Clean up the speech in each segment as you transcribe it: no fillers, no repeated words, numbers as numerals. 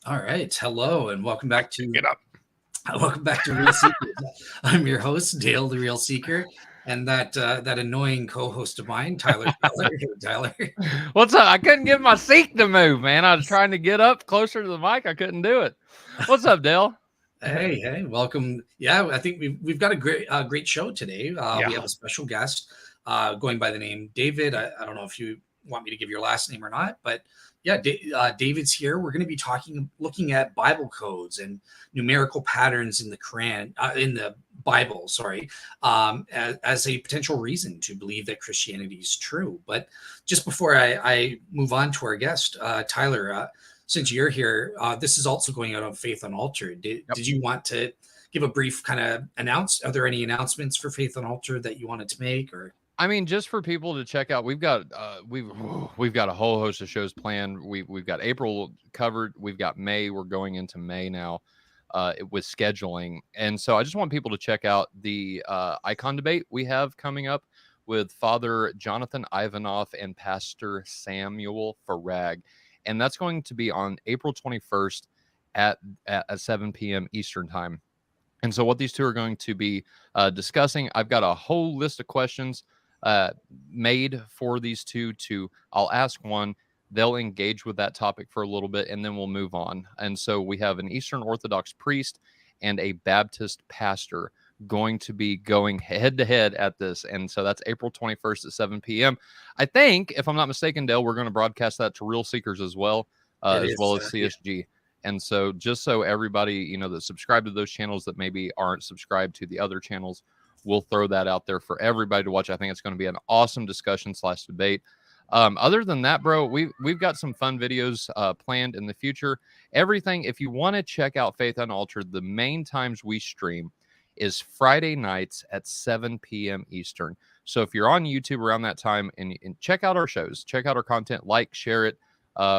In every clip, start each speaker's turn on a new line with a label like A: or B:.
A: All right. Hello and welcome back to
B: Get up.
A: Real Seekers. I'm your host, Dale the Real Seeker, and that annoying co-host of mine, Tyler Feller. Hey, Tyler.
B: What's up? I couldn't get my seat to move, man. I was trying to get up closer to the mic. I couldn't do it. What's up, Dale?
A: Hey, welcome. Yeah, I think we've got a great show today. We
B: Yeah.
A: have a special guest going by the name David. I don't know if you want me to give your last name or not, but yeah, David's here. We're going to be looking at Bible codes and numerical patterns in the Quran, in the Bible, sorry, as a potential reason to believe that Christianity is true. But just before I move on to our guest, Tyler, since you're here, this is also going out on Faith Unaltered.
B: Yep.
A: Did you want to give a brief kind of announce? Are there any announcements for Faith Unaltered that you wanted to make, or?
B: I mean, just for people to check out, we've got we've got a whole host of shows planned. We've got April covered. We've got May. We're going into May now with scheduling, and so I just want people to check out the icon debate we have coming up with Father Jonathan Ivanov and Pastor Samuel Farag, and that's going to be on April 21st at 7 p.m. Eastern time. And so, what these two are going to be discussing, I've got a whole list of questions uh, made for these two. I'll ask one, they'll engage with that topic for a little bit, and then we'll move on. And so, we have an Eastern Orthodox priest and a Baptist pastor going to be going head to head at this. And so, that's April 21st at 7 p.m. I think, if I'm not mistaken, Dale, we're going to broadcast that to Real Seekers as well
A: It
B: as
A: is, yeah.
B: CSG. And so just so everybody, that subscribe to those channels that maybe aren't subscribed to the other channels, we'll throw that out there for everybody to watch. I think it's going to be an awesome discussion/debate. Other than that, bro, we've got some fun videos planned in the future. Everything, if you want to check out Faith Unaltered, the main times we stream is Friday nights at 7 p.m. Eastern. So if you're on YouTube around that time and check out our shows, check out our content, like, share it.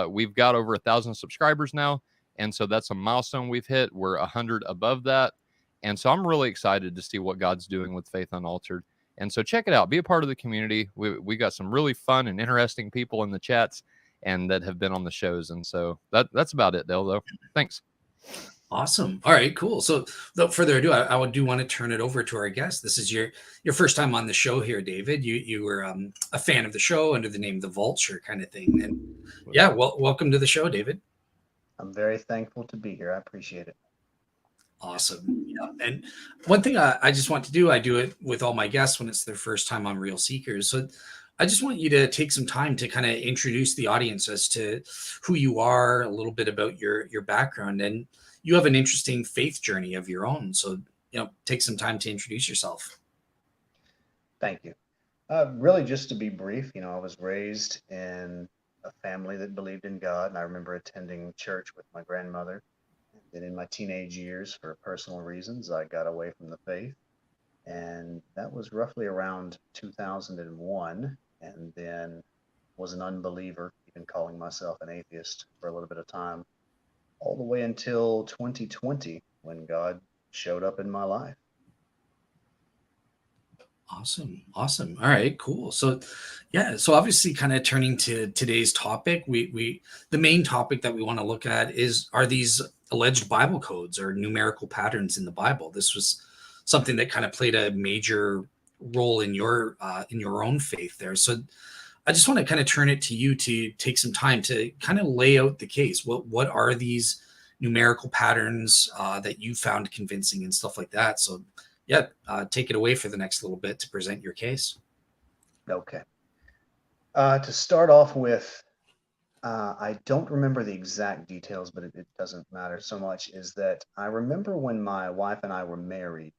B: We've got over 1,000 subscribers now. And so that's a milestone we've hit. We're 100 above that. And so I'm really excited to see what God's doing with Faith Unaltered. And so check it out. Be a part of the community. We got some really fun and interesting people in the chats and that have been on the shows. And so that's about it, Dale, though. Thanks.
A: Awesome. All right, cool. So without further ado, I do want to turn it over to our guest. This is your first time on the show here, David. You were a fan of the show under the name the Vulture kind of thing. And yeah, well, welcome to the show, David.
C: I'm very thankful to be here. I appreciate it.
A: Awesome. Yeah. And one thing I just want to do, I do it with all my guests when it's their first time on Real Seekers. So I just want you to take some time to kind of introduce the audience as to who you are, a little bit about your background, and you have an interesting faith journey of your own. So, take some time to introduce yourself.
C: Thank you. Really, just to be brief, I was raised in a family that believed in God, and I remember attending church with my grandmother. Then in my teenage years, for personal reasons, I got away from the faith, and that was roughly around 2001, and then was an unbeliever, even calling myself an atheist for a little bit of time, all the way until 2020 when God showed up in my life.
A: Awesome. All right, cool. So yeah, so obviously kind of turning to today's topic, we the main topic that we want to look at are these alleged Bible codes or numerical patterns in the Bible. This was something that kind of played a major role in your own faith there. So I just want to kind of turn it to you to take some time to kind of lay out the case. What are these numerical patterns that you found convincing and stuff like that? So yeah, take it away for the next little bit to present your case.
C: Okay. To start off with, I don't remember the exact details, but it doesn't matter so much, is that I remember when my wife and I were married,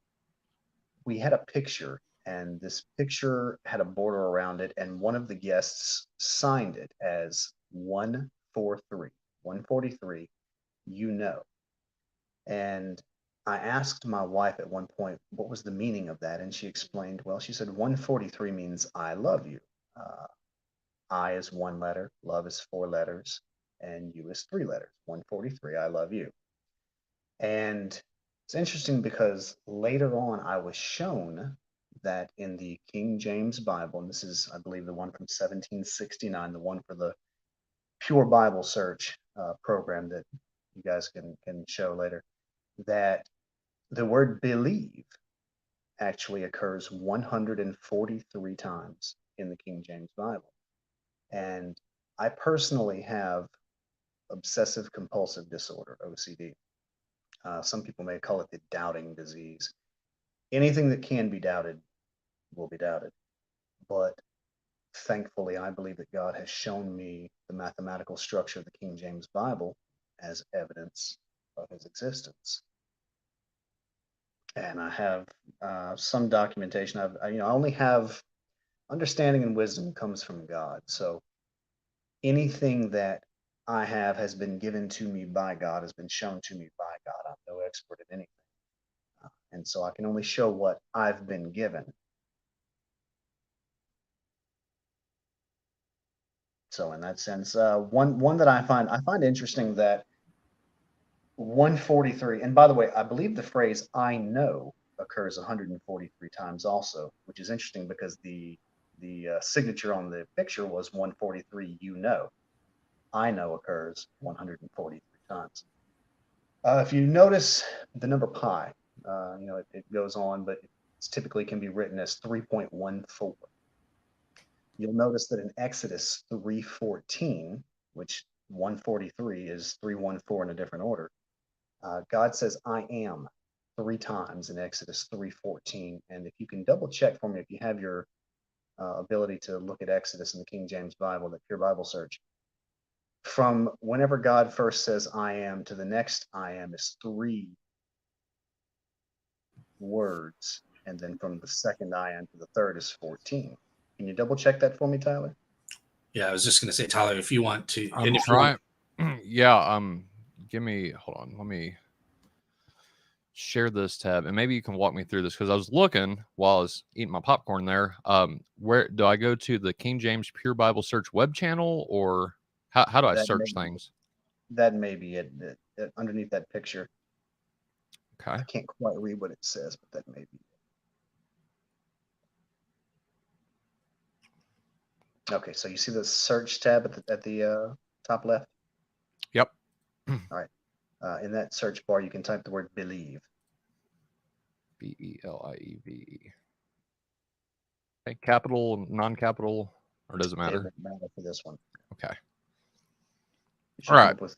C: we had a picture, and this picture had a border around it, and one of the guests signed it as 143, 143, And I asked my wife at one point what was the meaning of that, and she explained, well, she said 143 means I love you. Uh, I is one letter, love is four letters, and you is three letters. 143, I love you. And it's interesting because later on I was shown that in the King James Bible, and this is, I believe, the one from 1769, the one for the Pure Bible Search program that you guys can show later, that the word believe actually occurs 143 times in the King James Bible. And I personally have obsessive compulsive disorder, OCD. Some people may call it the doubting disease. Anything that can be doubted will be doubted. But thankfully, I believe that God has shown me the mathematical structure of the King James Bible as evidence of his existence. And I have some documentation. I only have understanding and wisdom comes from God. So anything that I have has been given to me by God, has been shown to me by God. I'm no expert at anything. And so I can only show what I've been given. So in that sense, one that I find interesting that 143, and by the way, I believe the phrase "I know" occurs 143 times also, which is interesting because the signature on the picture was 143. You know, I know occurs 143 times. If you notice the number pi, it goes on, but it's typically can be written as 3.14. You'll notice that in Exodus 3:14, which 143 is 314 in a different order, God says "I am" 3 times in Exodus 3:14. And if you can double check for me, if you have your ability to look at Exodus in the King James Bible, that Pure Bible Search, from whenever God first says "I am" to the next "I am" is 3 words, and then from the second "I am" to the third is 14. Can you double check that for me, Tyler?
A: Yeah, I was just going to say, Tyler, if you want to,
B: I'm
A: and if you want,
B: trying. Yeah. Give me. Hold on. Let me share this tab, and maybe you can walk me through this because I was looking while I was eating my popcorn there. Where do I go to the King James Pure Bible Search web channel, or how do I
C: That may
B: search things?
C: that may be it. Underneath that picture,
B: Okay.
C: I can't quite read what it says, but that may be it. Okay, so you see the search tab at the top left?
B: Yep.
C: All right. In that search bar, you can type the word believe.
B: BELIEVE. Okay. Capital, non-capital, or does it
C: It
B: matter?
C: doesn't matter for this one.
B: Okay.
C: You
B: All
C: should come
B: right.
C: up with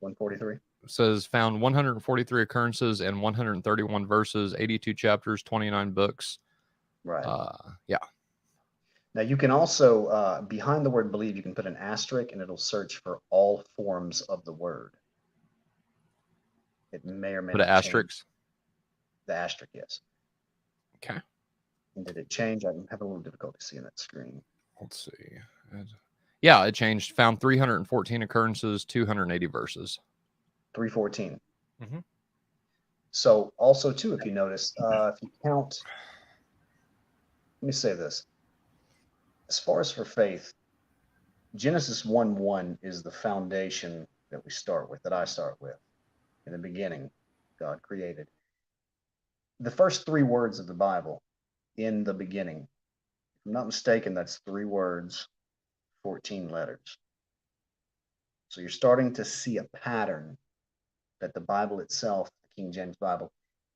C: 143.
B: It says found 143 occurrences and 131 verses, 82 chapters, 29 books.
C: Right.
B: Yeah.
C: Now you can also, behind the word believe, you can put an asterisk and it'll search for all forms of the word. It may or may
B: Put an
C: not change.
B: asterisk.
C: The asterisk, yes.
B: Okay.
C: And did it change? I'm having a little difficulty seeing that screen.
B: Let's see. Yeah, it changed. Found 314 occurrences, 280 verses.
C: 314.
B: Mm-hmm.
C: So also too, if you notice, if you count, let me say this. As far as for faith, Genesis 1:1 is the foundation that we start with, that I start with. In the beginning, God created. The first 3 words of the Bible, in the beginning, if I'm not mistaken, that's 3 words, 14 letters. So you're starting to see a pattern that the Bible itself, the King James Bible,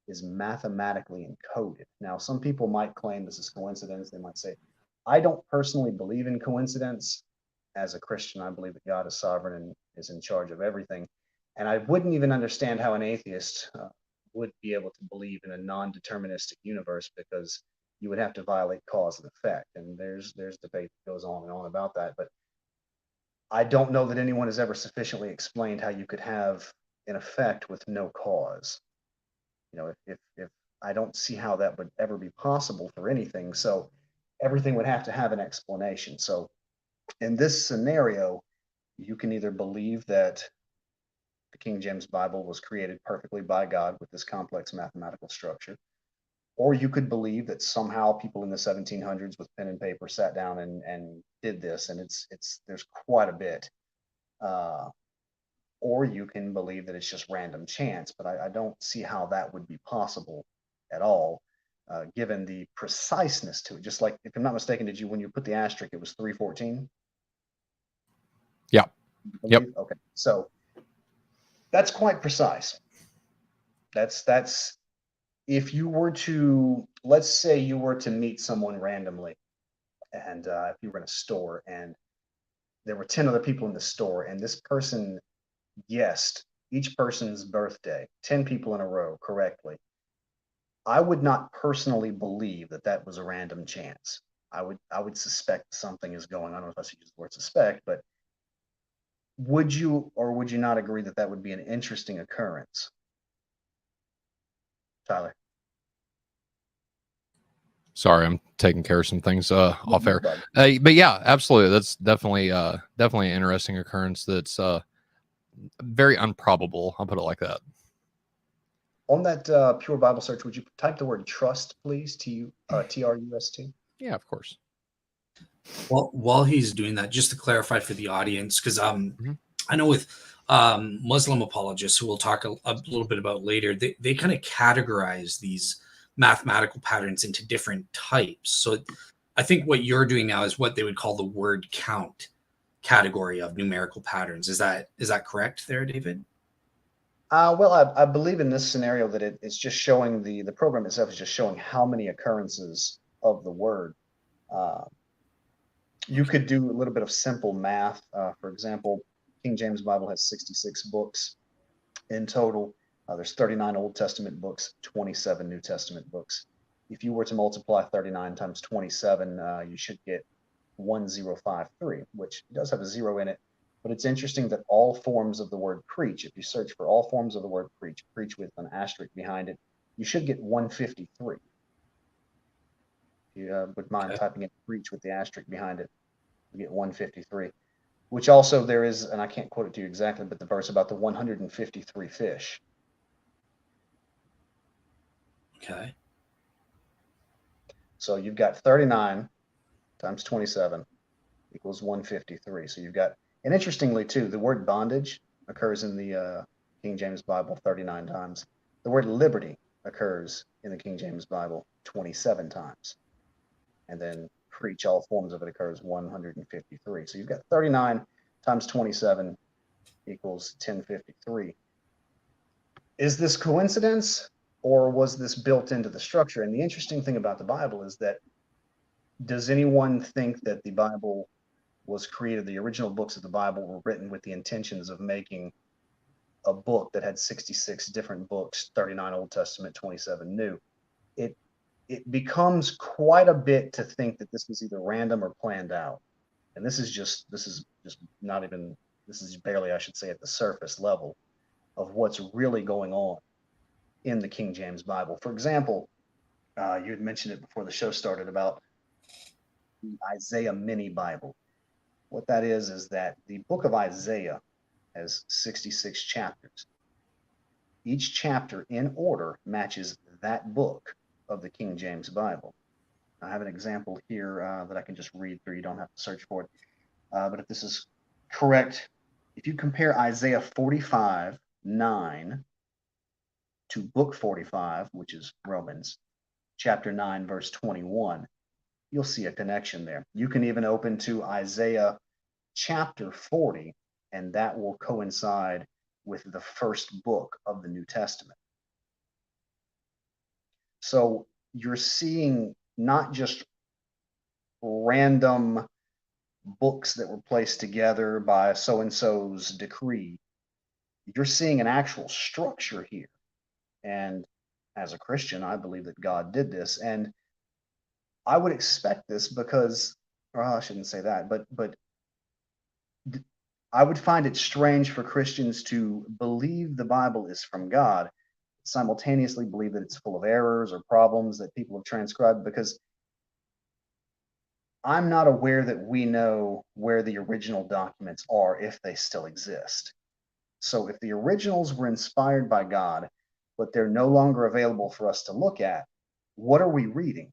C: is mathematically encoded. Now, some people might claim this is coincidence. They might say, I don't personally believe in coincidence. As a Christian, I believe that God is sovereign and is in charge of everything. And I wouldn't even understand how an atheist would be able to believe in a non-deterministic universe, because you would have to violate cause and effect. And there's debate that goes on and on about that. But I don't know that anyone has ever sufficiently explained how you could have an effect with no cause. If I don't see how that would ever be possible for anything. So everything would have to have an explanation. So in this scenario, you can either believe that the King James Bible was created perfectly by God with this complex mathematical structure, or you could believe that somehow people in the 1700s with pen and paper sat down and did this, and there's quite a bit. Or you can believe that it's just random chance, but I don't see how that would be possible at all, given the preciseness to it. Just like, if I'm not mistaken, when you put the asterisk, it was 314?
B: Yeah. Yep.
C: Okay. So That's quite precise. That's if you were to, let's say you were to meet someone randomly, and if you were in a store and there were 10 other people in the store, and this person guessed each person's birthday, 10 people in a row correctly, I would not personally believe that that was a random chance. I would suspect something is going on. I don't know if I should use the word suspect, but would you or would you not agree that that would be an interesting occurrence, Tyler?
B: Sorry, I'm taking care of some things off
C: No
B: air.
C: problem.
B: But yeah, absolutely. That's definitely an interesting occurrence that's very improbable. I'll put it like that.
C: On that Pure Bible search, would you type the word trust, please? Trust.
B: Yeah, of course.
A: Well, while he's doing that, just to clarify for the audience, because
B: Mhm.
A: I know with Muslim apologists, who we'll talk a little bit about later, they kind of categorize these mathematical patterns into different types. So I think what you're doing now is what they would call the word count category of numerical patterns. Is that correct there, David?
C: Well, I believe in this scenario that it's just showing the program itself is just showing how many occurrences of the word. Uh, you could do a little bit of simple math. For example, King James Bible has 66 books in total. There's 39 Old Testament books, 27 New Testament books. If you were to multiply 39 times 27, you should get 1053, which does have a zero in it. But it's interesting that all forms of the word preach, if you search for all forms of the word preach, preach with an asterisk behind it, you should get 153. If you would mind
A: Okay.
C: typing in preach with the asterisk behind it, you get 153. Which also there is, and I can't quote it to you exactly, but the verse about the 153 fish.
A: Okay.
C: So you've got 39 times 27 equals 153. So you've got, and interestingly too, the word bondage occurs in the King James Bible 39 times. The word liberty occurs in the King James Bible 27 times. And then preach, all forms of it, occurs 153. So you've got 39 times 27 equals 1053. Is this coincidence or was this built into the structure? And the interesting thing about the Bible is that, does anyone think that the Bible was created, the original books of the Bible were written with the intentions of making a book that had 66 different books, 39 Old Testament, 27 New? It it becomes quite a bit to think that this was either random or planned out. And this is just not even, this is barely, I should say, at the surface level of what's really going on in the King James Bible. For example, you had mentioned it before the show started about the Isaiah Mini Bible. What that is that the book of Isaiah has 66 chapters. Each chapter in order matches that book of the King James Bible. I have an example here that I can just read through. You don't have to search for it. But if this is correct, if you compare Isaiah 45:9 to book 45, which is Romans, chapter 9, verse 21, you'll see a connection there. You can even open to Isaiah chapter 40, and that will coincide with the first book of the New Testament. So you're seeing not just random books that were placed together by so and so's decree, you're seeing an actual structure here. And as a Christian, I believe that God did this. And I would expect this because, or I shouldn't say that, but I would find it strange for Christians to believe the Bible is from God, simultaneously believe that it's full of errors or problems that people have transcribed, because I'm not aware that we know where the original documents are if they still exist. So if the originals were inspired by God, but they're no longer available for us to look at, what are we reading?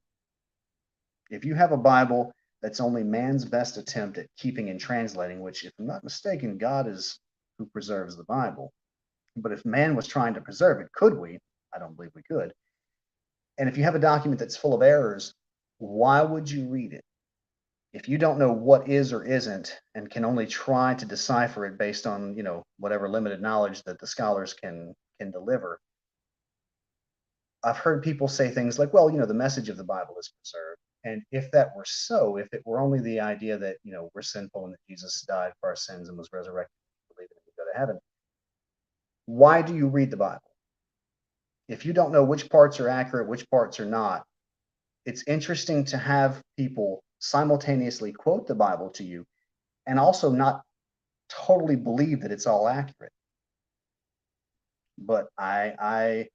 C: If you have a Bible that's only man's best attempt at keeping and translating, which, if I'm not mistaken, God is who preserves the Bible. But if man was trying to preserve it, could we? I don't believe we could. And if you have a document that's full of errors, why would you read it? if you don't know what is or isn't and can only try to decipher it based on, whatever limited knowledge that the scholars can deliver, I've heard people say things like, well, the message of the Bible is preserved. And if that were so, if it were only the idea that, we're sinful and that Jesus died for our sins and was resurrected, believe it and we go to heaven, why do you read the Bible? If you don't know which parts are accurate, which parts are not, it's interesting to have people simultaneously quote the Bible to you and also not totally believe that it's all accurate. But I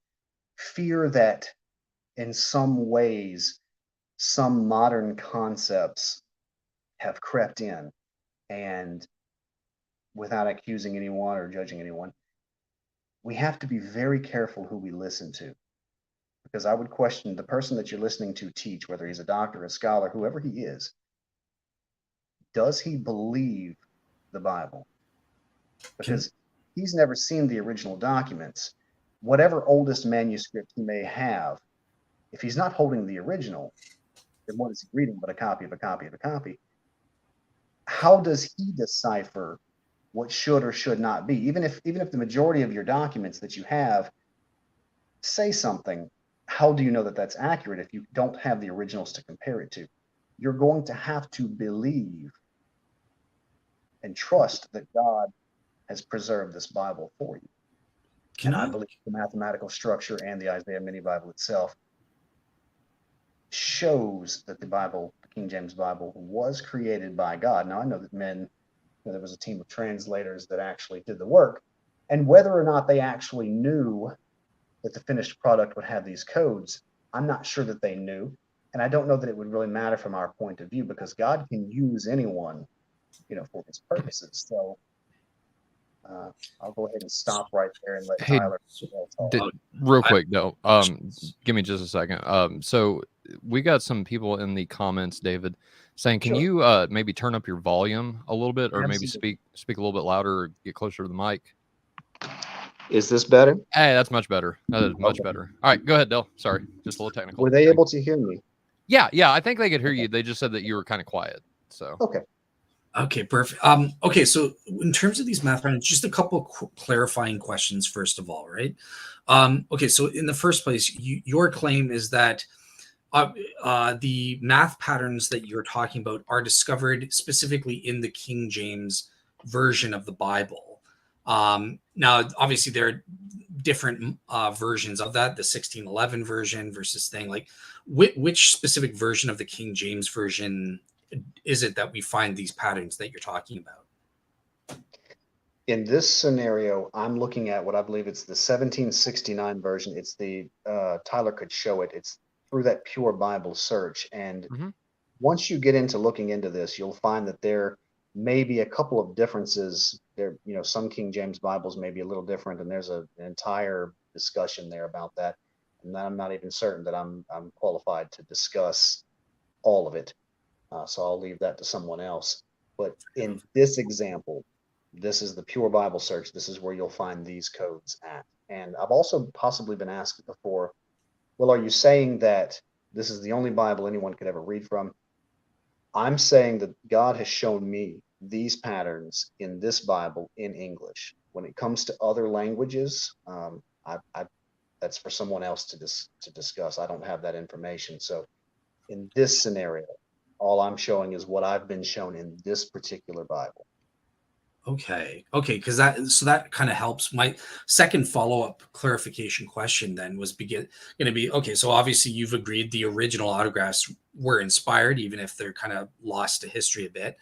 C: fear that in some ways, some modern concepts have crept in, and without accusing anyone or judging anyone, we have to be very careful who we listen to. Because I would question the person that you're listening to teach, whether he's a doctor, a scholar, whoever he is, does he believe the Bible? Because he's never seen the original documents. Whatever oldest manuscript he may have, if he's not holding the original, then what is he reading but a copy of a copy of a copy? How does he decipher what should or should not be? Even if the majority of your documents that you have say something, how do you know that that's accurate if you don't have the originals to compare it to? You're going to have to believe and trust that God has preserved this Bible for you. I believe the mathematical structure and the Isaiah mini Bible itself shows that the Bible, the King James Bible, was created by God. Now, I know that there was a team of translators that actually did the work, and whether or not they actually knew that the finished product would have these codes, I'm not sure that they knew. And I don't know that it would really matter from our point of view, because God can use anyone, for his purposes. So I'll go ahead and stop right there and let Tyler talk.
B: Real quick though, give me just a second. So we got some people in the comments, David, saying, can you maybe turn up your volume a little bit, or maybe speak a little bit louder, or get closer to the mic?
C: Is this better?
B: Hey, that's much better. That is much better. All right, go ahead, Del. Sorry, just a little technical.
C: Were they able to hear me?
B: Yeah, I think they could hear you. They just said that you were kind of quiet. So
A: Okay, perfect. Okay, so in terms of these math patterns, just a couple clarifying questions first of all, right? Okay, so in the first place, your claim is that the math patterns that you're talking about are discovered specifically in the King James version of the Bible. Now, obviously, there are different versions of that, the 1611 version versus thing. Like, which specific version of the King James version is it that we find these patterns that you're talking about?
C: In this scenario, I'm looking at what I believe it's the 1769 version. It's the Tyler could show it. It's through that Pure Bible search. And once you get into looking into this, you'll find that there may be a couple of differences. There, some King James Bibles may be a little different, and there's an entire discussion there about that. And I'm not even certain that I'm qualified to discuss all of it. So I'll leave that to someone else. But in this example, this is the Pure Bible search. This is where you'll find these codes at. And I've also possibly been asked before, well, are you saying that this is the only Bible anyone could ever read from? I'm saying that God has shown me these patterns in this Bible in English. When it comes to other languages, that's for someone else to discuss. I don't have that information. So in this scenario, all I'm showing is what I've been shown in this particular Bible.
A: Okay, because that kind of helps. My second follow-up clarification question then was going to be, okay, so obviously you've agreed the original autographs were inspired, even if they're kind of lost to history a bit.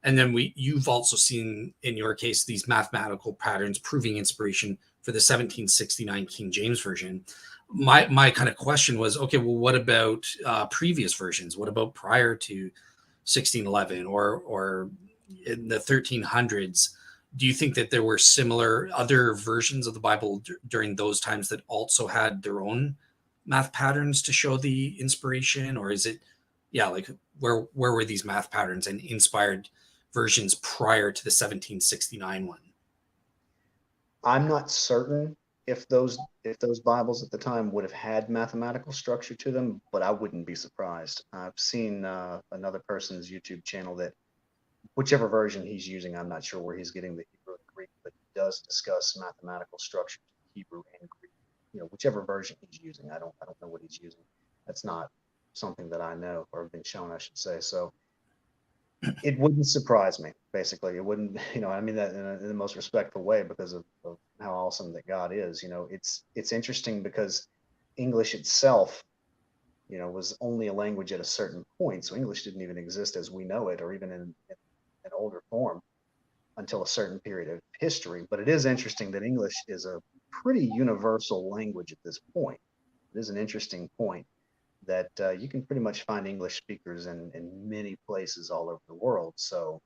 A: And then you've also seen, in your case, these mathematical patterns proving inspiration for the 1769 King James Version. My kind of question was, okay, well, what about previous versions? What about prior to 1611 or in the 1300s? Do you think that there were similar other versions of the Bible during those times that also had their own math patterns to show the inspiration? Or is it, like where were these math patterns and inspired versions prior to the 1769 one?
C: I'm not certain if those Bibles at the time would have had mathematical structure to them, but I wouldn't be surprised. I've seen another person's YouTube channel that whichever version he's using, I'm not sure where he's getting the Hebrew and Greek, but he does discuss mathematical structure to Hebrew and Greek. You know, whichever version he's using, I don't know what he's using. That's not something that I know or have been shown, I should say. So it wouldn't surprise me. Basically, it wouldn't. You know, I mean that in the most respectful way because of how awesome that God is. You know, it's interesting because English itself, you know, was only a language at a certain point. So English didn't even exist as we know it, or even in an older form until a certain period of history. But it is interesting that English is a pretty universal language at this point. It is an interesting point that you can pretty much find English speakers in many places all over the world. So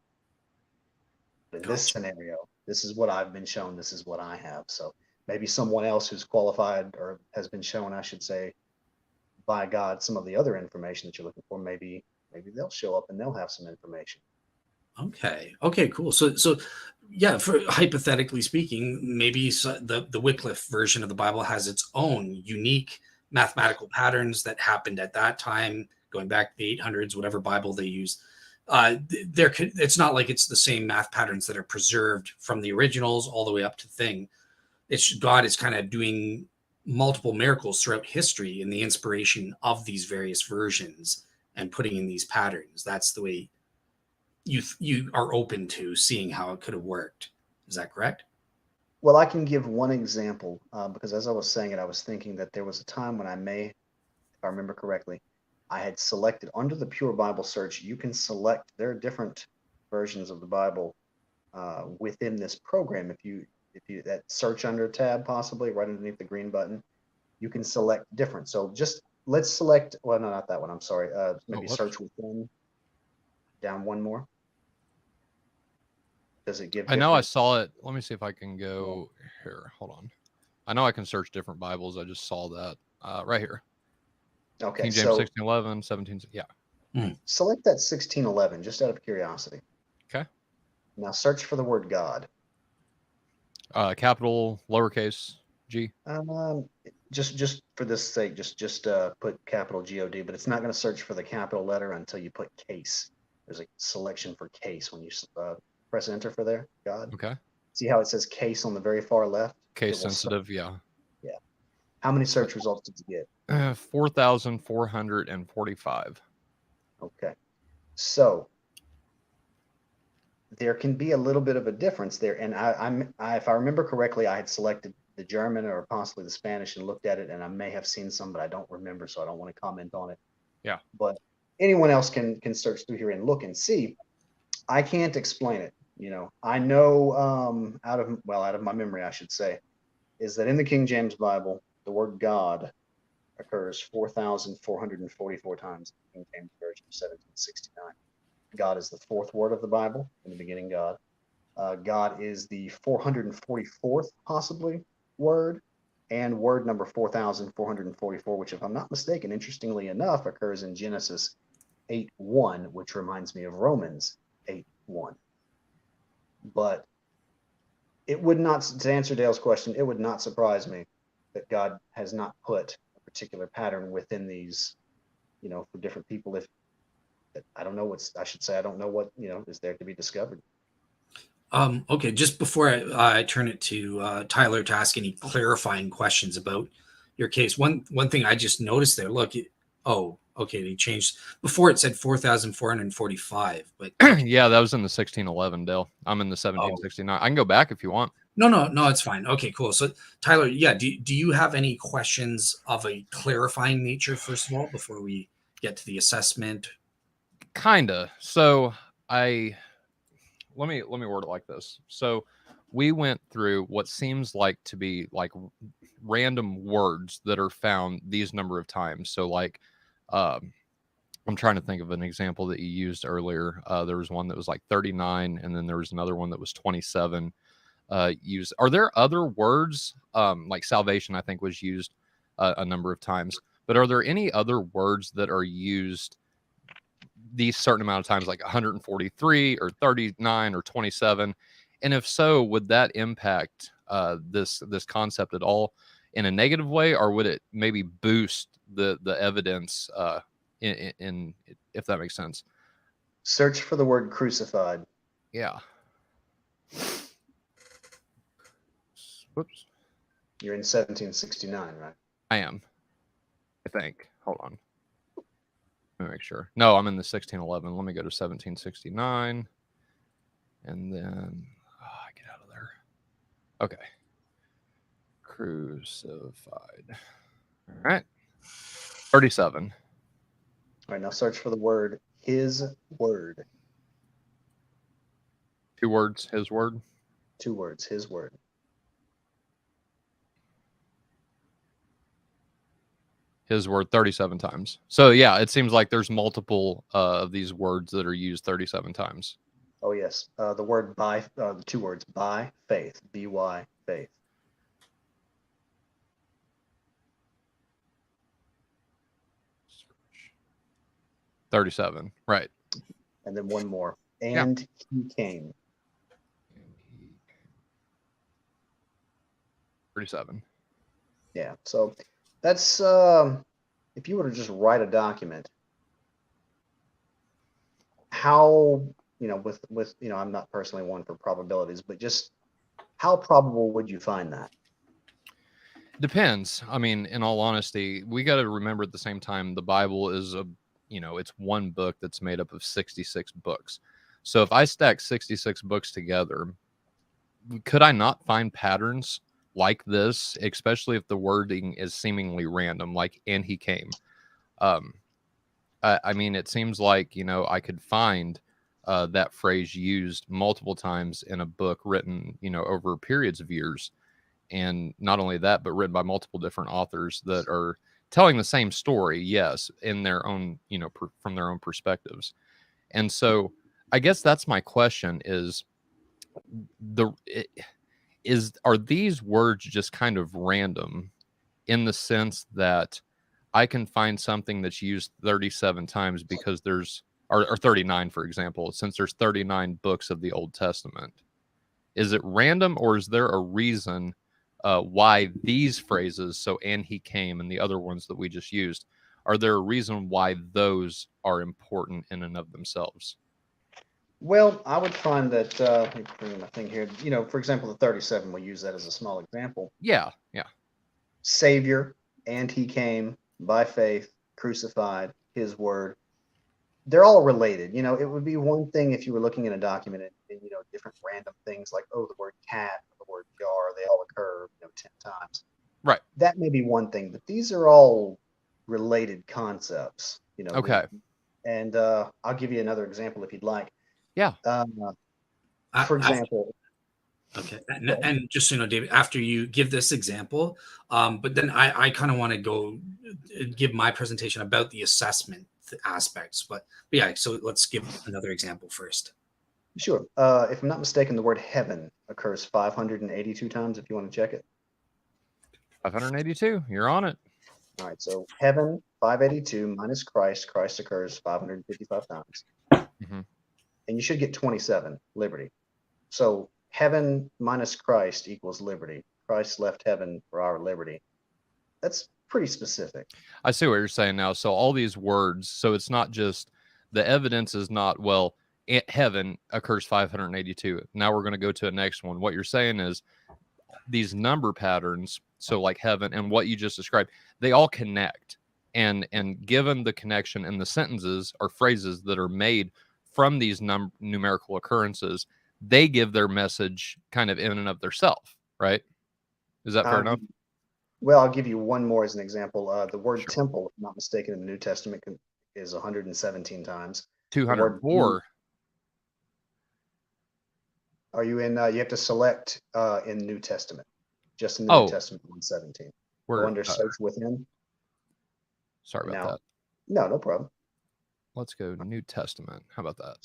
C: in this
A: Gotcha.
C: scenario, this is what I've been shown. This is what I have. So maybe someone else who's qualified or has been shown, I should say, by God, some of the other information that you're looking for, maybe they'll show up and they'll have some information.
A: Okay. Okay. Cool. So yeah, for hypothetically speaking, maybe the Wycliffe version of the Bible has its own unique mathematical patterns that happened at that time, going back to the 800s, whatever Bible they use. It's not like it's the same math patterns that are preserved from the originals all the way up to thing. It's God is kind of doing multiple miracles throughout history in the inspiration of these various versions and putting in these patterns. That's the way you are open to seeing how it could have worked. Is that correct?
C: Well, I can give one example because as I was saying it, I was thinking that there was a time when if I remember correctly, I had selected under the Pure Bible search. You can select. There are different versions of the Bible within this program. If you that search under tab, possibly right underneath the green button, you can select different. So just let's select. Well, no, not that one. I'm sorry. Maybe search within. Down one more. Does it give
B: I know I
C: different?
B: saw it. Let me see if I can
C: Yeah.
B: go here. Hold on. I know I can search different Bibles. I just saw that right here.
C: Okay,
B: King James
C: so
B: 1611, 17. Yeah.
C: select that 1611 just out of curiosity.
B: Okay.
C: Now search for the word God.
B: Capital, lowercase g.
C: Just for this sake, just put capital God, but it's not going to search for the capital letter until you put case. There's a selection for case when you press enter for there. God.
B: Okay.
C: See how it says case on the very far left?
B: Case sensitive. Yeah.
C: Yeah. How many search results did you get?
B: 4,445.
C: Okay. So there can be a little bit of a difference there. And if I remember correctly, I had selected the German or possibly the Spanish and looked at it, and I may have seen some, but I don't remember, so I don't want to comment on it.
B: Yeah.
C: But anyone else can search through here and look and see. I can't explain it. You know, I know out of my memory, I should say, is that in the King James Bible, the word God occurs 4,444 times in the King James Version of 1769. God is the fourth word of the Bible. In the beginning, God. God is the 444th, possibly, word, and word number 4,444, which, if I'm not mistaken, interestingly enough, occurs in Genesis 8:1, which reminds me of Romans 8:1. But it would not, to answer Dale's question, it would not surprise me that God has not put a particular pattern within these, you know, for different people. If I don't know I should say, I don't know what, you know, is there to be discovered.
A: Okay, just before I turn it to Tyler to ask any clarifying questions about your case, one thing I just noticed there. Look, okay, they changed. Before it said 4,445, but okay.
B: Yeah, that was in the 1611, Dale. I'm in the 1769. I can go back if you want.
A: No, it's fine. Okay, cool. So Tyler, yeah, do you have any questions of a clarifying nature first of all before we get to the assessment?
B: Kinda. So let me word it like this. So we went through what seems like to be like random words that are found these number of times. So like I'm trying to think of an example that you used earlier. There was one that was like 39, and then there was another one that was 27. Used. Are there other words like salvation? I think was used a number of times. But are there any other words that are used these certain amount of times, like 143 or 39 or 27? And if so, would that impact this concept at all in a negative way, or would it maybe boost the evidence in if that makes sense?
C: Search for the word crucified.
B: Yeah. Whoops.
C: You're in 1769, right?
B: I am. I think. Hold on. Let me make sure. No, I'm in the 1611. Let me go to 1769. And then get out of there. Okay. Crucified. All right. 37.
C: All right, now search for the word his word.
B: 2 words, his word.
C: 2 words, his word.
B: His word 37 times. So yeah, it seems like there's multiple of these words that are used 37 times.
C: Oh yes, the word by, the 2 words, by faith, B-Y, faith.
B: Search. 37, right.
C: And then one more, and he came.
B: 37.
C: Yeah, so that's, if you were to just write a document, how, with I'm not personally one for probabilities, but just how probable would you find that?
B: Depends. I mean, in all honesty, we got to remember at the same time, the Bible is it's one book that's made up of 66 books. So if I stack 66 books together, could I not find patterns like this, especially if the wording is seemingly random, like, and he came? I mean, it seems like, I could find that phrase used multiple times in a book written, over periods of years. And not only that, but written by multiple different authors that are telling the same story, yes, in their own, from their own perspectives. And so I guess that's my question are these words just kind of random in the sense that I can find something that's used 37 times because or 39, for example, since there's 39 books of the Old Testament. Is it random, or is there a reason why these phrases, so and he came and the other ones that we just used, are there a reason why those are important in and of themselves?
C: Well, I would find that, let me bring my thing here. For example, the 37, we'll use that as a small example.
B: Yeah.
C: Savior, and he came, by faith, crucified, his word. They're all related. It would be one thing if you were looking in a document and different random things like, oh, the word cat, or the word jar, they all occur, 10 times.
B: Right.
C: That may be one thing, but these are all related concepts,
B: Okay.
C: And I'll give you another example if you'd like.
B: Yeah.
C: For example.
A: Okay. And just so you know, David, after you give this example, but then I kind of want to go give my presentation about the assessment aspects. But yeah, so let's give another example first.
C: Sure. If I'm not mistaken, the word heaven occurs 582 times, if you want to check it.
B: 582. You're on it.
C: All right. So heaven, 582 minus Christ. Christ occurs 555 times.
B: Mm-hmm.
C: And you should get 27, liberty. So heaven minus Christ equals liberty. Christ left heaven for our liberty. That's pretty specific.
B: I see what you're saying now. So all these words, so it's not just the evidence is not, well, heaven occurs 582. Now we're going to go to the next one. What you're saying is these number patterns, so like heaven and what you just described, they all connect. And given the connection in the sentences or phrases that are made from these numerical occurrences, they give their message kind of in and of theirself, right? Is that fair enough?
C: Well, I'll give you one more as an example. The word
B: Sure.
C: temple, if I'm not mistaken, in the New Testament is 117 times.
B: 204.
C: Are you in? You have to select in New Testament. Just in the New Testament, 117. Go under search within.
B: Sorry about that.
C: No problem.
B: Let's go New Testament. How about that?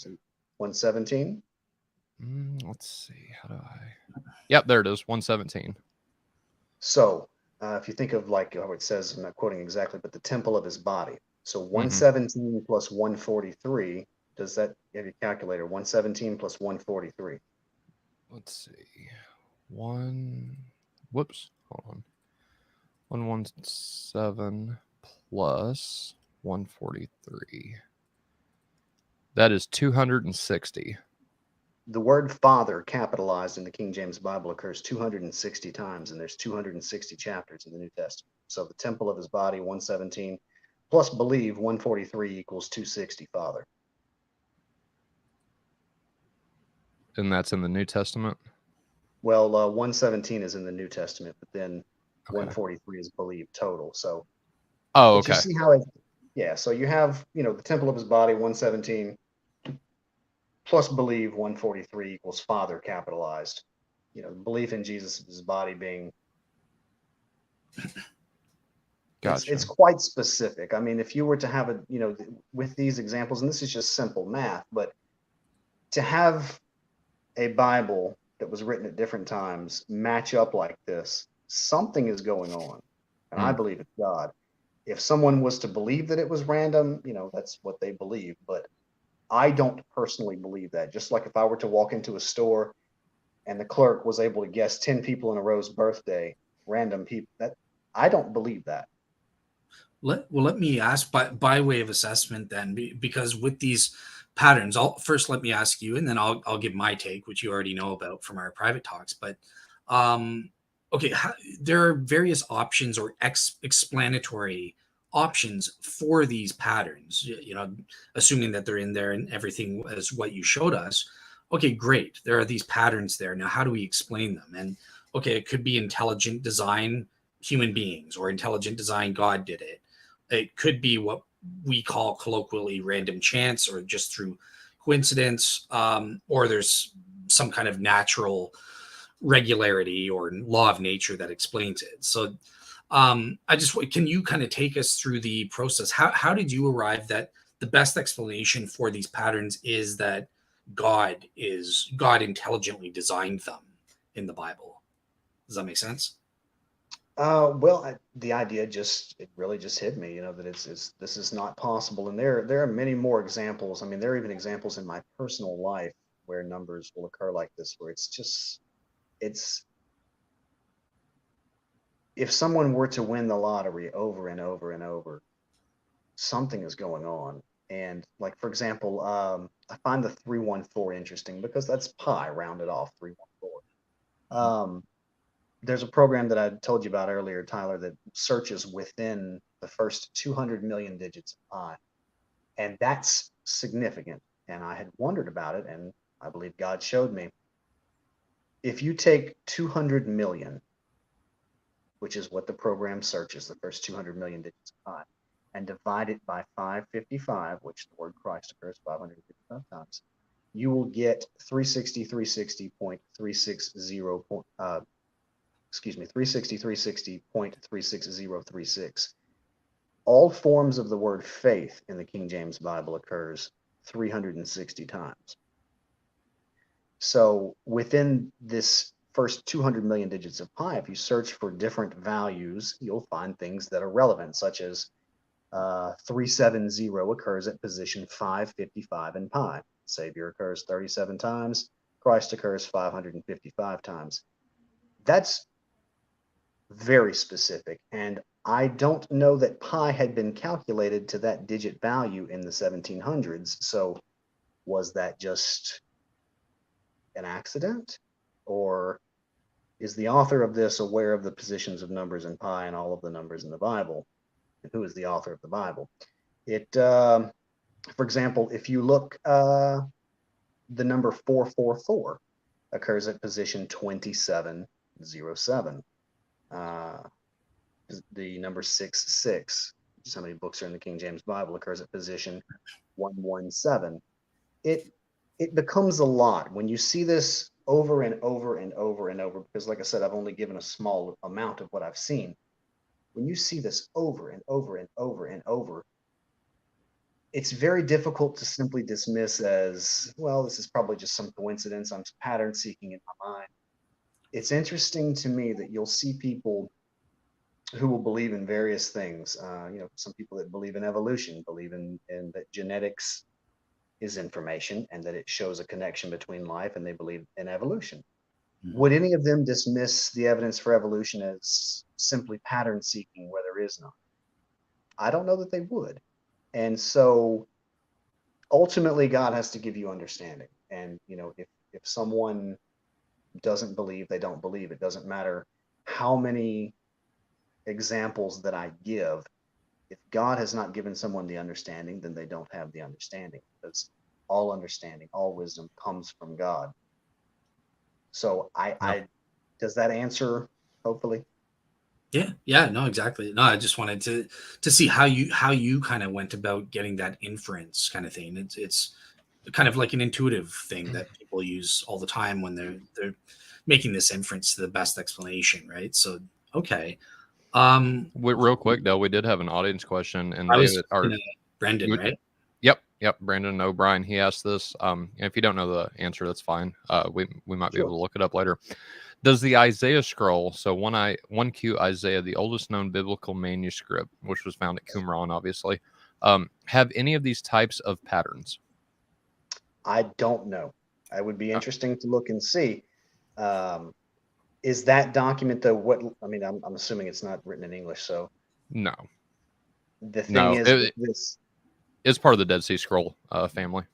C: 117.
B: Let's see. How do I? Yep, there it is. 117.
C: So if you think of like how it says, I'm not quoting exactly, but the temple of his body. So 117 plus 143. Does that, you have your calculator? 117 plus 143.
B: Let's see. Whoops, hold on. 117 plus 143. That is 260.
C: The word Father capitalized in the King James Bible occurs 260 times, and there's 260 chapters in the New Testament. So the temple of his body, 117, plus believe, 143 equals 260 Father.
B: And that's in the New Testament?
C: Well, 117 is in the New Testament, but then
B: Okay.
C: 143 is believed total. So,
B: Oh,
C: but you
B: okay.
C: see how it, yeah. So you have, the temple of his body, 117, plus believe, 143 equals Father capitalized. Belief in Jesus' body being.
B: Gotcha.
C: It's quite specific. I mean, if you were to have with these examples, and this is just simple math, but to have a Bible that was written at different times match up like this, something is going on. And I believe it's God. If someone was to believe that it was random, that's what they believe. But I don't personally believe that. Just like if I were to walk into a store and the clerk was able to guess 10 people in a row's birthday, random people, that I don't believe that.
A: Let me ask by way of assessment then, because with these patterns, let me ask you, and then I'll give my take, which you already know about from our private talks. But okay, there are various options or explanatory options for these patterns. Assuming that they're in there and everything as what you showed us. Okay, great. There are these patterns there. Now, how do we explain them? And okay, it could be intelligent design, human beings, or intelligent design, God did it. It could be what we call colloquially random chance, or just through coincidence, or there's some kind of natural regularity or law of nature that explains it. So can you kind of take us through the process? How did you arrive that the best explanation for these patterns is that God intelligently designed them in the Bible? Does that make sense?
C: Well, the idea it really just hit me, that this is not possible. And there are many more examples. I mean, there are even examples in my personal life where numbers will occur like this, where it's if someone were to win the lottery over and over and over, something is going on. And like, for example, I find the 314 interesting because that's pi rounded off 314. There's a program that I told you about earlier, Tyler, that searches within the first 200 million digits of pi. And that's significant. And I had wondered about it, and I believe God showed me. If you take 200 million, which is what the program searches, the first 200 million digits of pi, and divide it by 555, which the word Christ occurs 555 times, you will get 360.3636. All forms of the word faith in the King James Bible occurs 360 times. So within this first 200 million digits of pi, if you search for different values, you'll find things that are relevant, such as 370 occurs at position 555 in pi. Savior occurs 37 times. Christ occurs 555 times. That's very specific. And I don't know that pi had been calculated to that digit value in the 1700s. So was that just an accident? Or is the author of this aware of the positions of numbers in pi and all of the numbers in the Bible? And who is the author of the Bible? For example, if you look, the number 444 occurs at position 2707. The number 66, which is how many books are in the King James Bible, occurs at position 117. It becomes a lot when you see this over and over and over and over, because like I said, I've only given a small amount of what I've seen. When you see this over and over and over and over, it's very difficult to simply dismiss as, well, this is probably just some coincidence. I'm pattern seeking in my mind. It's interesting to me that you'll see people who will believe in various things. Some people that believe in evolution, believe in that genetics is information and that it shows a connection between life, and they believe in evolution. would any of them dismiss the evidence for evolution as simply pattern seeking where there is none? I don't know that they would. And so ultimately, God has to give you understanding. And, if someone doesn't believe, they don't believe. It doesn't matter how many examples that I give. If God has not given someone the understanding, then they don't have the understanding, because all understanding, all wisdom comes from God. So
B: Yep.
C: I does that answer, hopefully?
A: Yeah, no, exactly. No, I just wanted to see how you kind of went about getting that inference kind of thing. It's kind of like an intuitive thing that people use all the time when they're making this inference to the best explanation, right? So, okay.
B: Real quick though, we did have an audience question, and
A: I was
B: David, or
A: gonna Brendan, right?
B: yep, Brandon O'Brien. He asked this. If you don't know the answer, that's fine. We might be
C: Sure.
B: able to look it up later. Does the Isaiah scroll, so 1Q Isaiah, the oldest known biblical manuscript, which was found at Qumran, obviously, have any of these types of patterns?
C: I don't know. It would be interesting to look and see. Um, is that document though? What I mean, I'm assuming it's not written in English. So
B: No,
C: the thing
B: no,
C: is with this,
B: it's part of the Dead Sea Scroll family.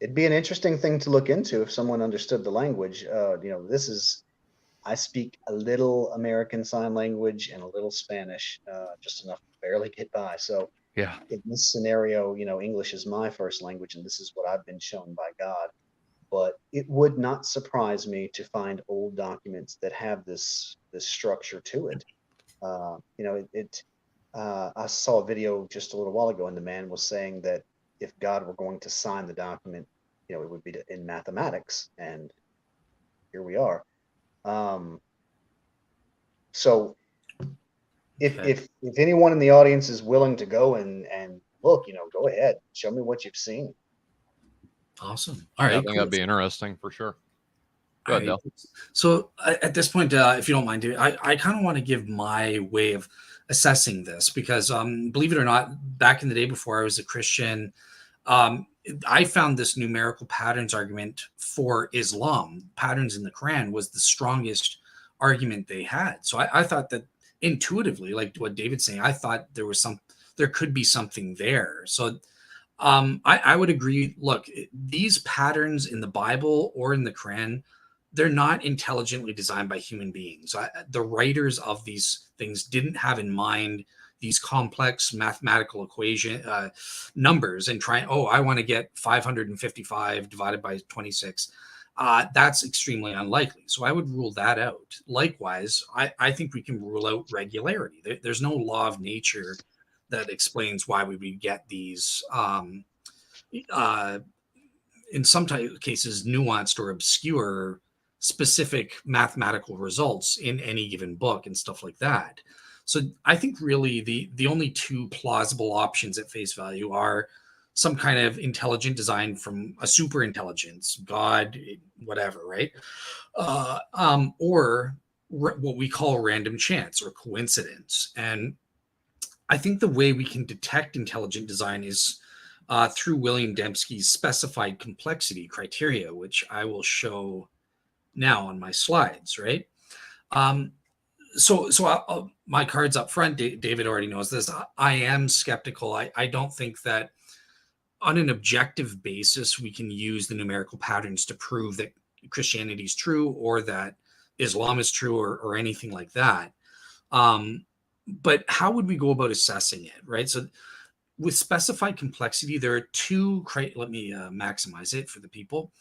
C: it'd be an interesting thing to look into if someone understood the language. This is I speak a little American Sign Language and a little Spanish, just enough to barely get by. So
B: Yeah,
C: in this scenario, English is my first language, and this is what I've been shown by God. But it would not surprise me to find old documents that have this structure to it. I saw a video just a little while ago, and the man was saying that if God were going to sign the document, it would be in mathematics, and here we are. Um, so if
A: Okay.
C: if anyone in the audience is willing to go and look, go ahead, show me what you've seen.
A: Awesome. All
B: yeah, I
A: right,
B: think
A: cool.
B: that'd be interesting for sure. Go
A: All
B: ahead,
A: right.
B: Dale.
A: So at this point, if you don't mind, David, I kind of want to give my way of assessing this because, believe it or not, back in the day before I was a Christian, um, I found this numerical patterns argument for Islam, patterns in the Quran, was the strongest argument they had. So I thought that intuitively, like what David's saying, I thought there could be something there. So I would agree. Look, these patterns in the Bible or in the Quran, they're not intelligently designed by human beings. The writers of these things didn't have in mind these complex mathematical equation numbers and try. Oh, I want to get 555 divided by 26. That's extremely unlikely. So I would rule that out. Likewise, I think we can rule out regularity. There's no law of nature that explains why we would get these uh, in some cases nuanced or obscure specific mathematical results in any given book and stuff like that. So I think really the only two plausible options at face value are some kind of intelligent design from a super intelligence, God, whatever, right? Or what we call random chance or coincidence. And I think the way we can detect intelligent design is through William Dembski's specified complexity criteria, which I will show now on my slides, right? Um, my cards up front, David already knows this. I am skeptical. I don't think that on an objective basis, we can use the numerical patterns to prove that Christianity is true or that Islam is true or anything like that. But how would we go about assessing it, right? So with specified complexity, there are two. Let me maximize it for the people.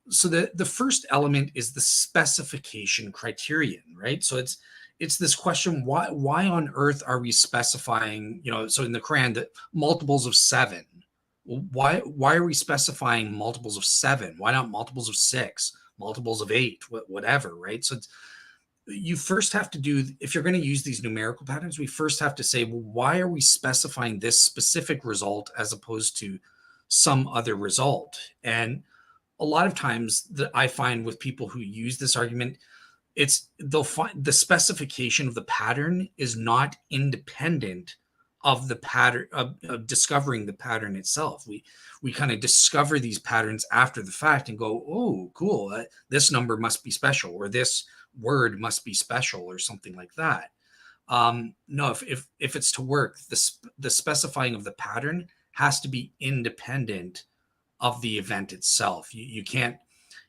A: So the first element is the specification criterion, right? So it's this question: why on earth are we specifying? So in the Quran, that multiples of seven. Why are we specifying multiples of seven? Why not multiples of six, multiples of eight, whatever, right? So you first have to do, if you're going to use these numerical patterns, we first have to say, well, why are we specifying this specific result as opposed to some other result? And a lot of times that I find with people who use this argument, they'll find the specification of the pattern is not independent of the pattern of discovering the pattern itself. We kind of discover these patterns after the fact and go, oh, cool, this number must be special, or this word must be special, or something like that. No, if it's to work, the specifying of the pattern has to be independent of the event itself. You can't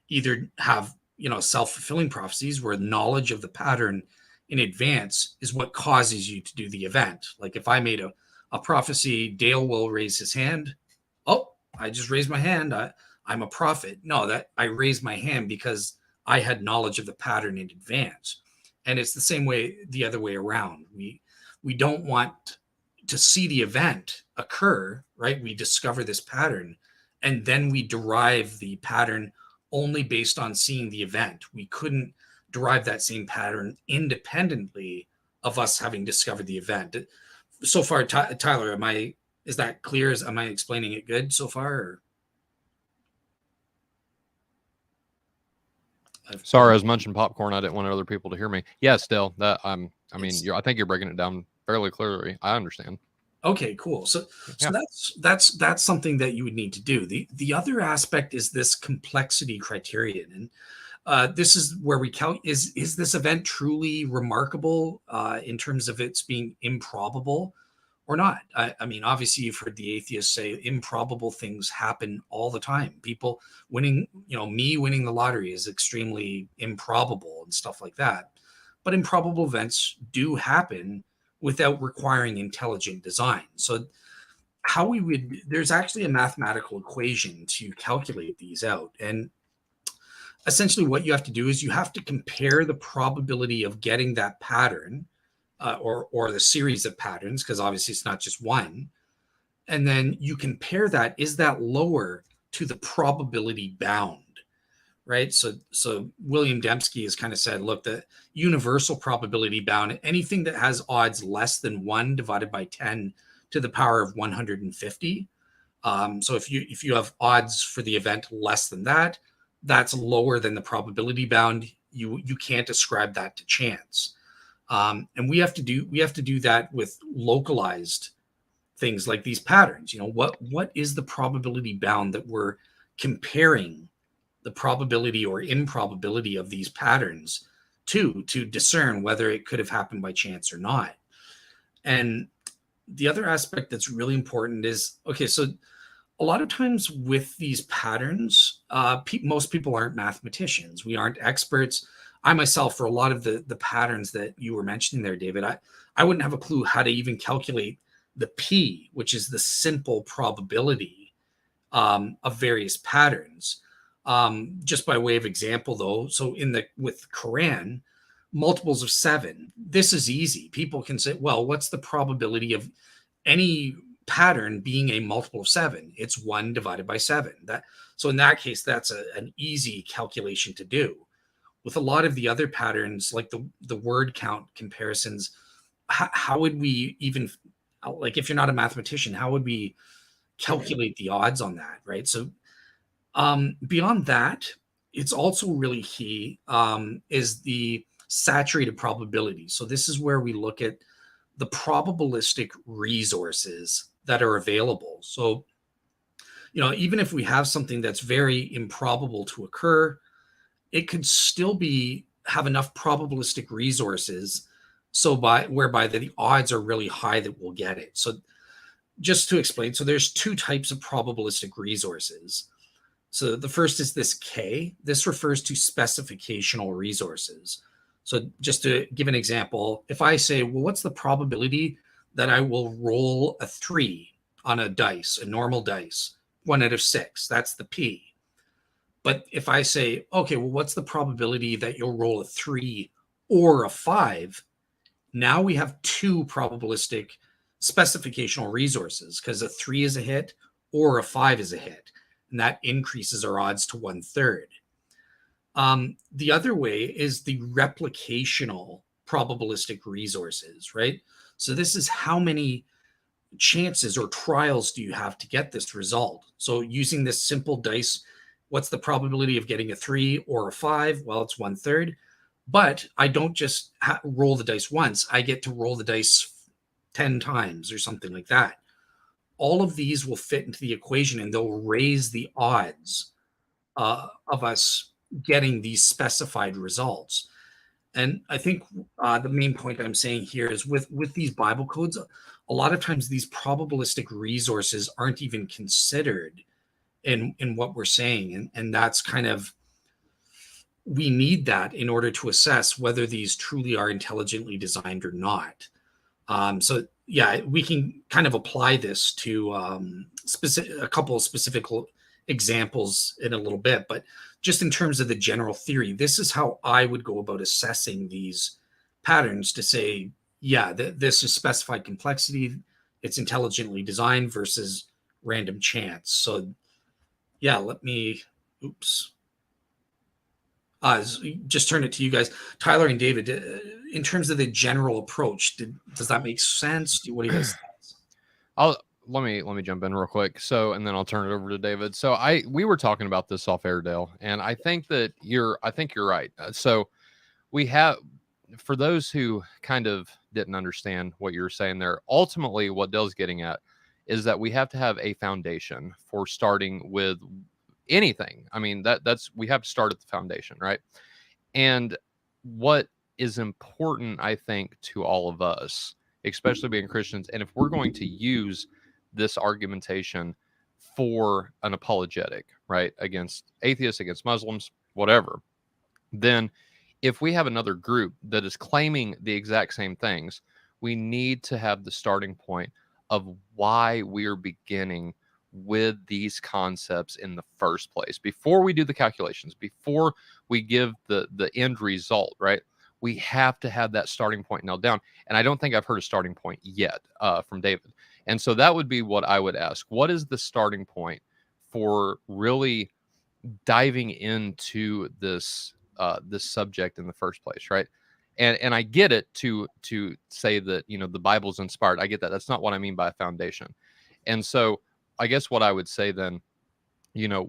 A: either have, self-fulfilling prophecies where knowledge of the pattern in advance is what causes you to do the event. Like if I made a prophecy, Dale will raise his hand. Oh, I just raised my hand. I'm a prophet. No, that I raised my hand because I had knowledge of the pattern in advance. And it's the same way the other way around. We don't want to see the event occur, right? We discover this pattern and then we derive the pattern only based on seeing the event. We couldn't derive that same pattern independently of us having discovered the event. So far, Tyler, is that clear? Am I explaining it good so far? Or?
B: Sorry, I was munching popcorn. I didn't want other people to hear me. Yeah, still, I think you're breaking it down fairly clearly. I understand.
A: Okay, cool. So that's something that you would need to do. The other aspect is this complexity criterion, and this is where we count: is this event truly remarkable in terms of its being improbable or not? I mean, obviously, you've heard the atheists say improbable things happen all the time. People winning, me winning the lottery is extremely improbable and stuff like that. But improbable events do happen without requiring intelligent design. So there's actually a mathematical equation to calculate these out. And essentially what you have to do is you have to compare the probability of getting that pattern or the series of patterns, because obviously it's not just one. And then you compare that, is that lower to the probability bound? Right. So William Dembski has kind of said, look, the universal probability bound, anything that has odds less than 1 divided by 10 to the power of 150. So if you have odds for the event less than that, that's lower than the probability bound. You can't ascribe that to chance. And we have to do that with localized things like these patterns. What is the probability bound that we're comparing the probability or improbability of these patterns to discern whether it could have happened by chance or not? And the other aspect that's really important is, okay, so a lot of times with these patterns, most people aren't mathematicians. We aren't experts. I myself, for a lot of the patterns that you were mentioning there, David, I wouldn't have a clue how to even calculate the P, which is the simple probability of various patterns. Just by way of example, though, so with Quran, multiples of 7, this is easy. People can say, well, what's the probability of any pattern being a multiple of 7? It's 1 divided by 7. So in that case, that's an easy calculation to do. With a lot of the other patterns, like the word count comparisons, how would we even, like, if you're not a mathematician, how would we calculate the odds on that, right? So beyond that, it's also really key is the saturated probability. So this is where we look at the probabilistic resources that are available. So, even if we have something that's very improbable to occur, it could still have enough probabilistic resources whereby the odds are really high that we'll get it. So just to explain, so there's 2 types of probabilistic resources. So the first is this K. This refers to specificational resources. So just to give an example, if I say, well, what's the probability that I will roll a 3 on a dice, a normal dice, 1 out of 6, that's the P. But if I say, okay, well, what's the probability that you'll roll a 3 or a 5? Now we have 2 probabilistic specificational resources, because a 3 is a hit or a 5 is a hit. And that increases our odds to 1/3. The other way is the replicational probabilistic resources, right? So this is how many chances or trials do you have to get this result? So using this simple dice, what's the probability of getting a 3 or a 5? Well, it's 1/3. But I don't just roll the dice once. I get to roll the dice 10 times or something like that. All of these will fit into the equation, and they'll raise the odds of us getting these specified results. And I think the main point I'm saying here is with these Bible codes, a lot of times these probabilistic resources aren't even considered in what we're saying, and that's kind of, we need that in order to assess whether these truly are intelligently designed or not. So yeah, we can kind of apply this to a couple of specific examples in a little bit, but just in terms of the general theory, this is how I would go about assessing these patterns to say, yeah, this is specified complexity, it's intelligently designed versus random chance. So yeah, let me, oops. Just turn it to you guys, Tyler and David. In terms of the general approach, does that make sense? What do you guys think?
B: Let me jump in real quick. So, and then I'll turn it over to David. So we were talking about this off air, Dale, and I think you're right. So we have, for those who kind of didn't understand what you were saying there, ultimately what Dale's getting at is that we have to have a foundation for starting with anything. I mean, that's, we have to start at the foundation, right? And what is important, I think, to all of us, especially being Christians, and if we're going to use this argumentation for an apologetic, right, against atheists, against Muslims, whatever, then if we have another group that is claiming the exact same things, we need to have the starting point of why we're beginning with these concepts in the first place. Before we do the calculations, before we give the end result, right, we have to have that starting point nailed down. And I don't think I've heard a starting point yet from David. And so that would be what I would ask. What is the starting point for really diving into this this subject in the first place, right? And I get it to say that, you know, the Bible's inspired. I get that. That's not what I mean by a foundation. And so I guess what I would say then, you know,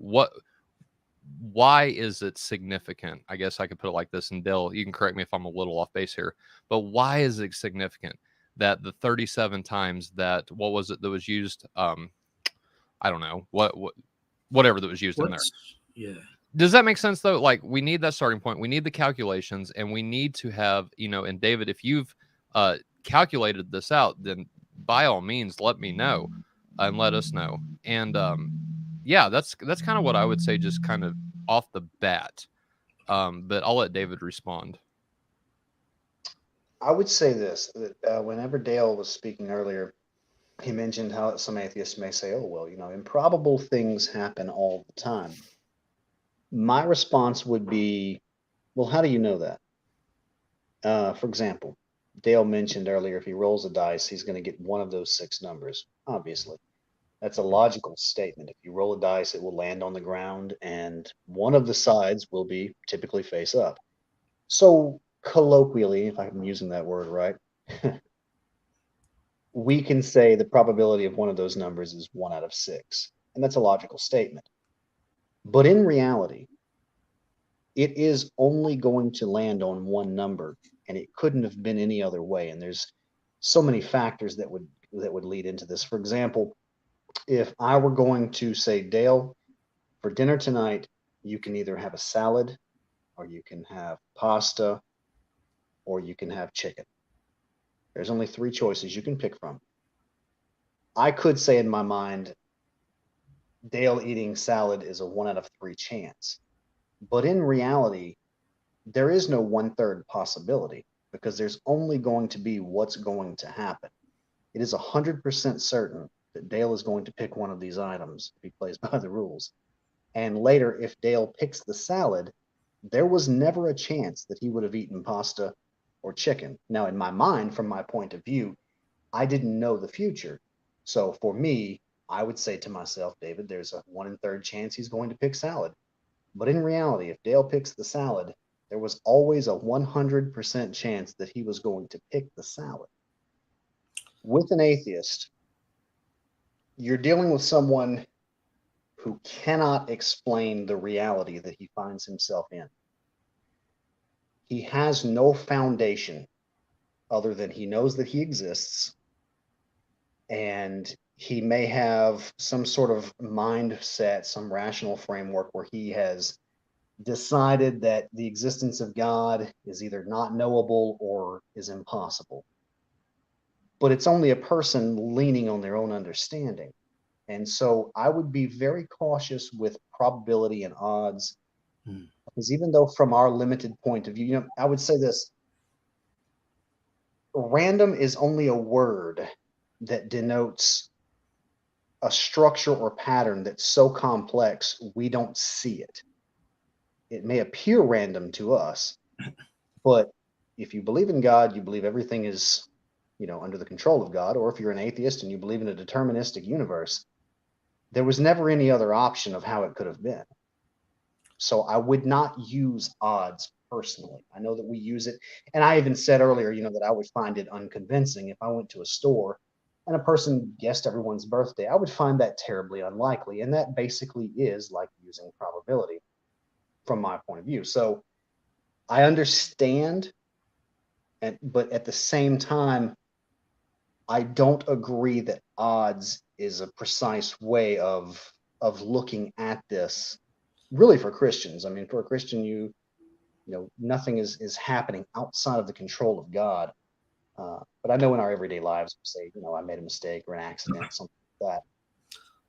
B: why is it significant? I guess I could put it like this, and Dale, you can correct me if I'm a little off base here, but why is it significant that the 37 times that, what was it that was used? I don't know, whatever that was used in there.
A: Yeah.
B: Does that make sense though? Like, we need that starting point, we need the calculations, and we need to have, you know, and David, if you've calculated this out, then by all means, let me know and let us know. And yeah, that's kind of what I would say, just kind of off the bat. But I'll let David respond.
C: I would say this, that whenever Dale was speaking earlier, he mentioned how some atheists may say, oh, well, you know, improbable things happen all the time. My response would be, well, how do you know that? For example, Dale mentioned earlier, if he rolls a dice, he's going to get one of those 6 numbers. Obviously, that's a logical statement. If you roll a dice, it will land on the ground, and one of the sides will be typically face up. So colloquially, if I'm using that word right, we can say the probability of one of those numbers is 1 out of 6. And that's a logical statement. But in reality, it is only going to land on one number, and it couldn't have been any other way. And there's so many factors that would lead into this. For example, if I were going to say, Dale, for dinner tonight, you can either have a salad, or you can have pasta, or you can have chicken. There's only 3 choices you can pick from. I could say in my mind, Dale eating salad is a 1 out of 3 chance. But in reality, there is no 1/3 possibility, because there's only going to be what's going to happen. It is 100% certain that Dale is going to pick one of these items if he plays by the rules. And later, if Dale picks the salad, there was never a chance that he would have eaten pasta or chicken. Now, in my mind, from my point of view, I didn't know the future. So for me, I would say to myself, David, there's a 1/3 chance he's going to pick salad. But in reality, if Dale picks the salad, there was always a 100% chance that he was going to pick the salad. With an atheist, you're dealing with someone who cannot explain the reality that he finds himself in. He has no foundation other than he knows that he exists, and he may have some sort of mindset, some rational framework where he has decided that the existence of God is either not knowable or is impossible. But it's only a person leaning on their own understanding. And so I would be very cautious with probability and odds, because even though from our limited point of view, I would say this: random is only a word that denotes a structure or pattern that's so complex we don't see it. It may appear random to us, but if you believe in God, you believe everything is, under the control of God, or if you're an atheist and you believe in a deterministic universe, there was never any other option of how it could have been. So I would not use odds personally. I know that we use it. And I even said earlier, that I would find it unconvincing if I went to a store and a person guessed everyone's birthday. I would find that terribly unlikely. And that basically is like using probability from my point of view. So I understand, but at the same time, I don't agree that odds is a precise way of looking at this. Really, for Christians, I mean, for a Christian, nothing is happening outside of the control of God. But I know in our everyday lives, we say, I made a mistake or an accident, something like that.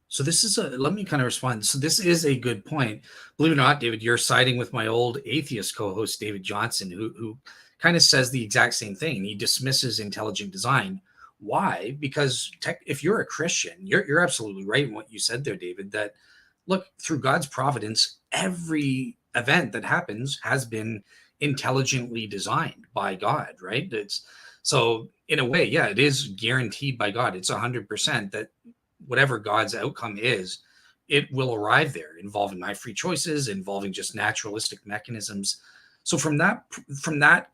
A: So this is let me kind of respond. So this is a good point. Believe it or not, David, you're siding with my old atheist co-host, David Johnson, who kind of says the exact same thing. He dismisses intelligent design. Why? Because if you're a Christian, you're absolutely right in what you said there, David, that look, through God's providence, every event that happens has been intelligently designed by God, right? It's so in a way, yeah, it is guaranteed by God. It's 100% that whatever God's outcome is, it will arrive there, involving my free choices, involving just naturalistic mechanisms. So from that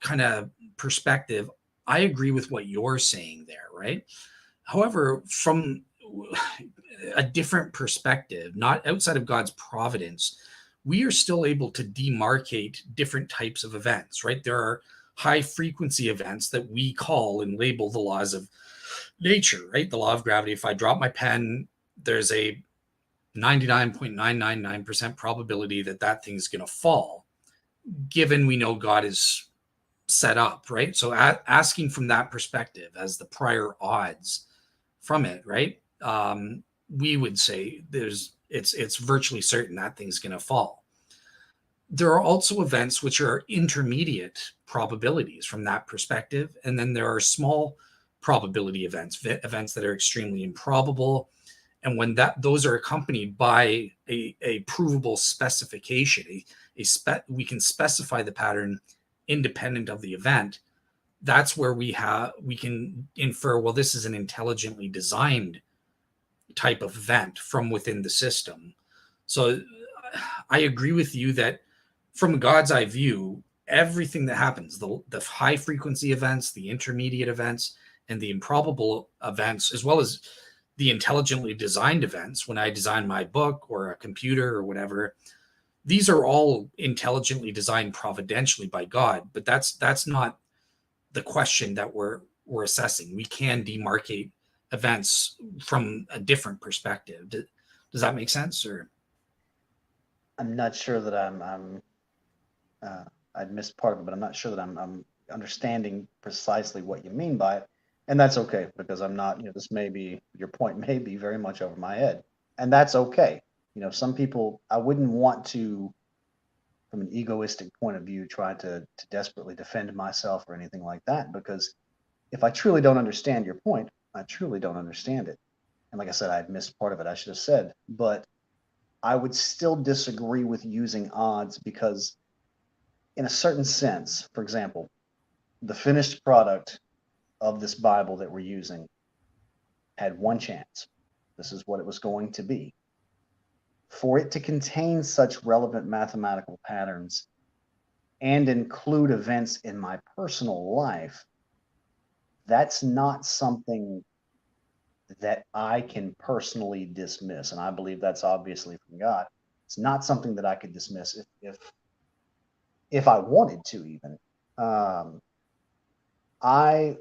A: kind of perspective, I agree with what you're saying there, right? However, from a different perspective, not outside of God's providence, we are still able to demarcate different types of events, right? There are high frequency events that we call and label the laws of nature, right? The law of gravity. If I drop my pen, there's a 99.999% probability that that thing's going to fall, given we know God is set up, right? So asking from that perspective as the prior odds from it, right? We would say it's virtually certain that thing's going to fall. There are also events which are intermediate probabilities from that perspective, and then there are small probability events that are extremely improbable. And when those are accompanied by a provable specification, we can specify the pattern independent of the event. That's where we can infer, well, this is an intelligently designed type of event from within the system. So I agree with you that from God's eye view, everything that happens, the high frequency events, the intermediate events, and the improbable events, as well as the intelligently designed events, when I design my book or a computer or whatever, these are all intelligently designed providentially by God. But that's not the question that we're assessing. We can demarcate events from a different perspective. Does that make sense? Or
C: I'm not sure that I'd missed part of it, but I'm not sure that I'm understanding precisely what you mean by it. And that's okay, because I'm not, your point may be very much over my head. And that's okay. Some people, I wouldn't want to, from an egoistic point of view, try to desperately defend myself or anything like that, because if I truly don't understand your point, I truly don't understand it. And like I said, I had missed part of it, I should have said, but I would still disagree with using odds, because in a certain sense, for example, the finished product of this Bible that we're using had one chance. This is what it was going to be. For it to contain such relevant mathematical patterns and include events in my personal life, that's not something that I can personally dismiss. And I believe that's obviously from God. It's not something that I could dismiss if I wanted to even. I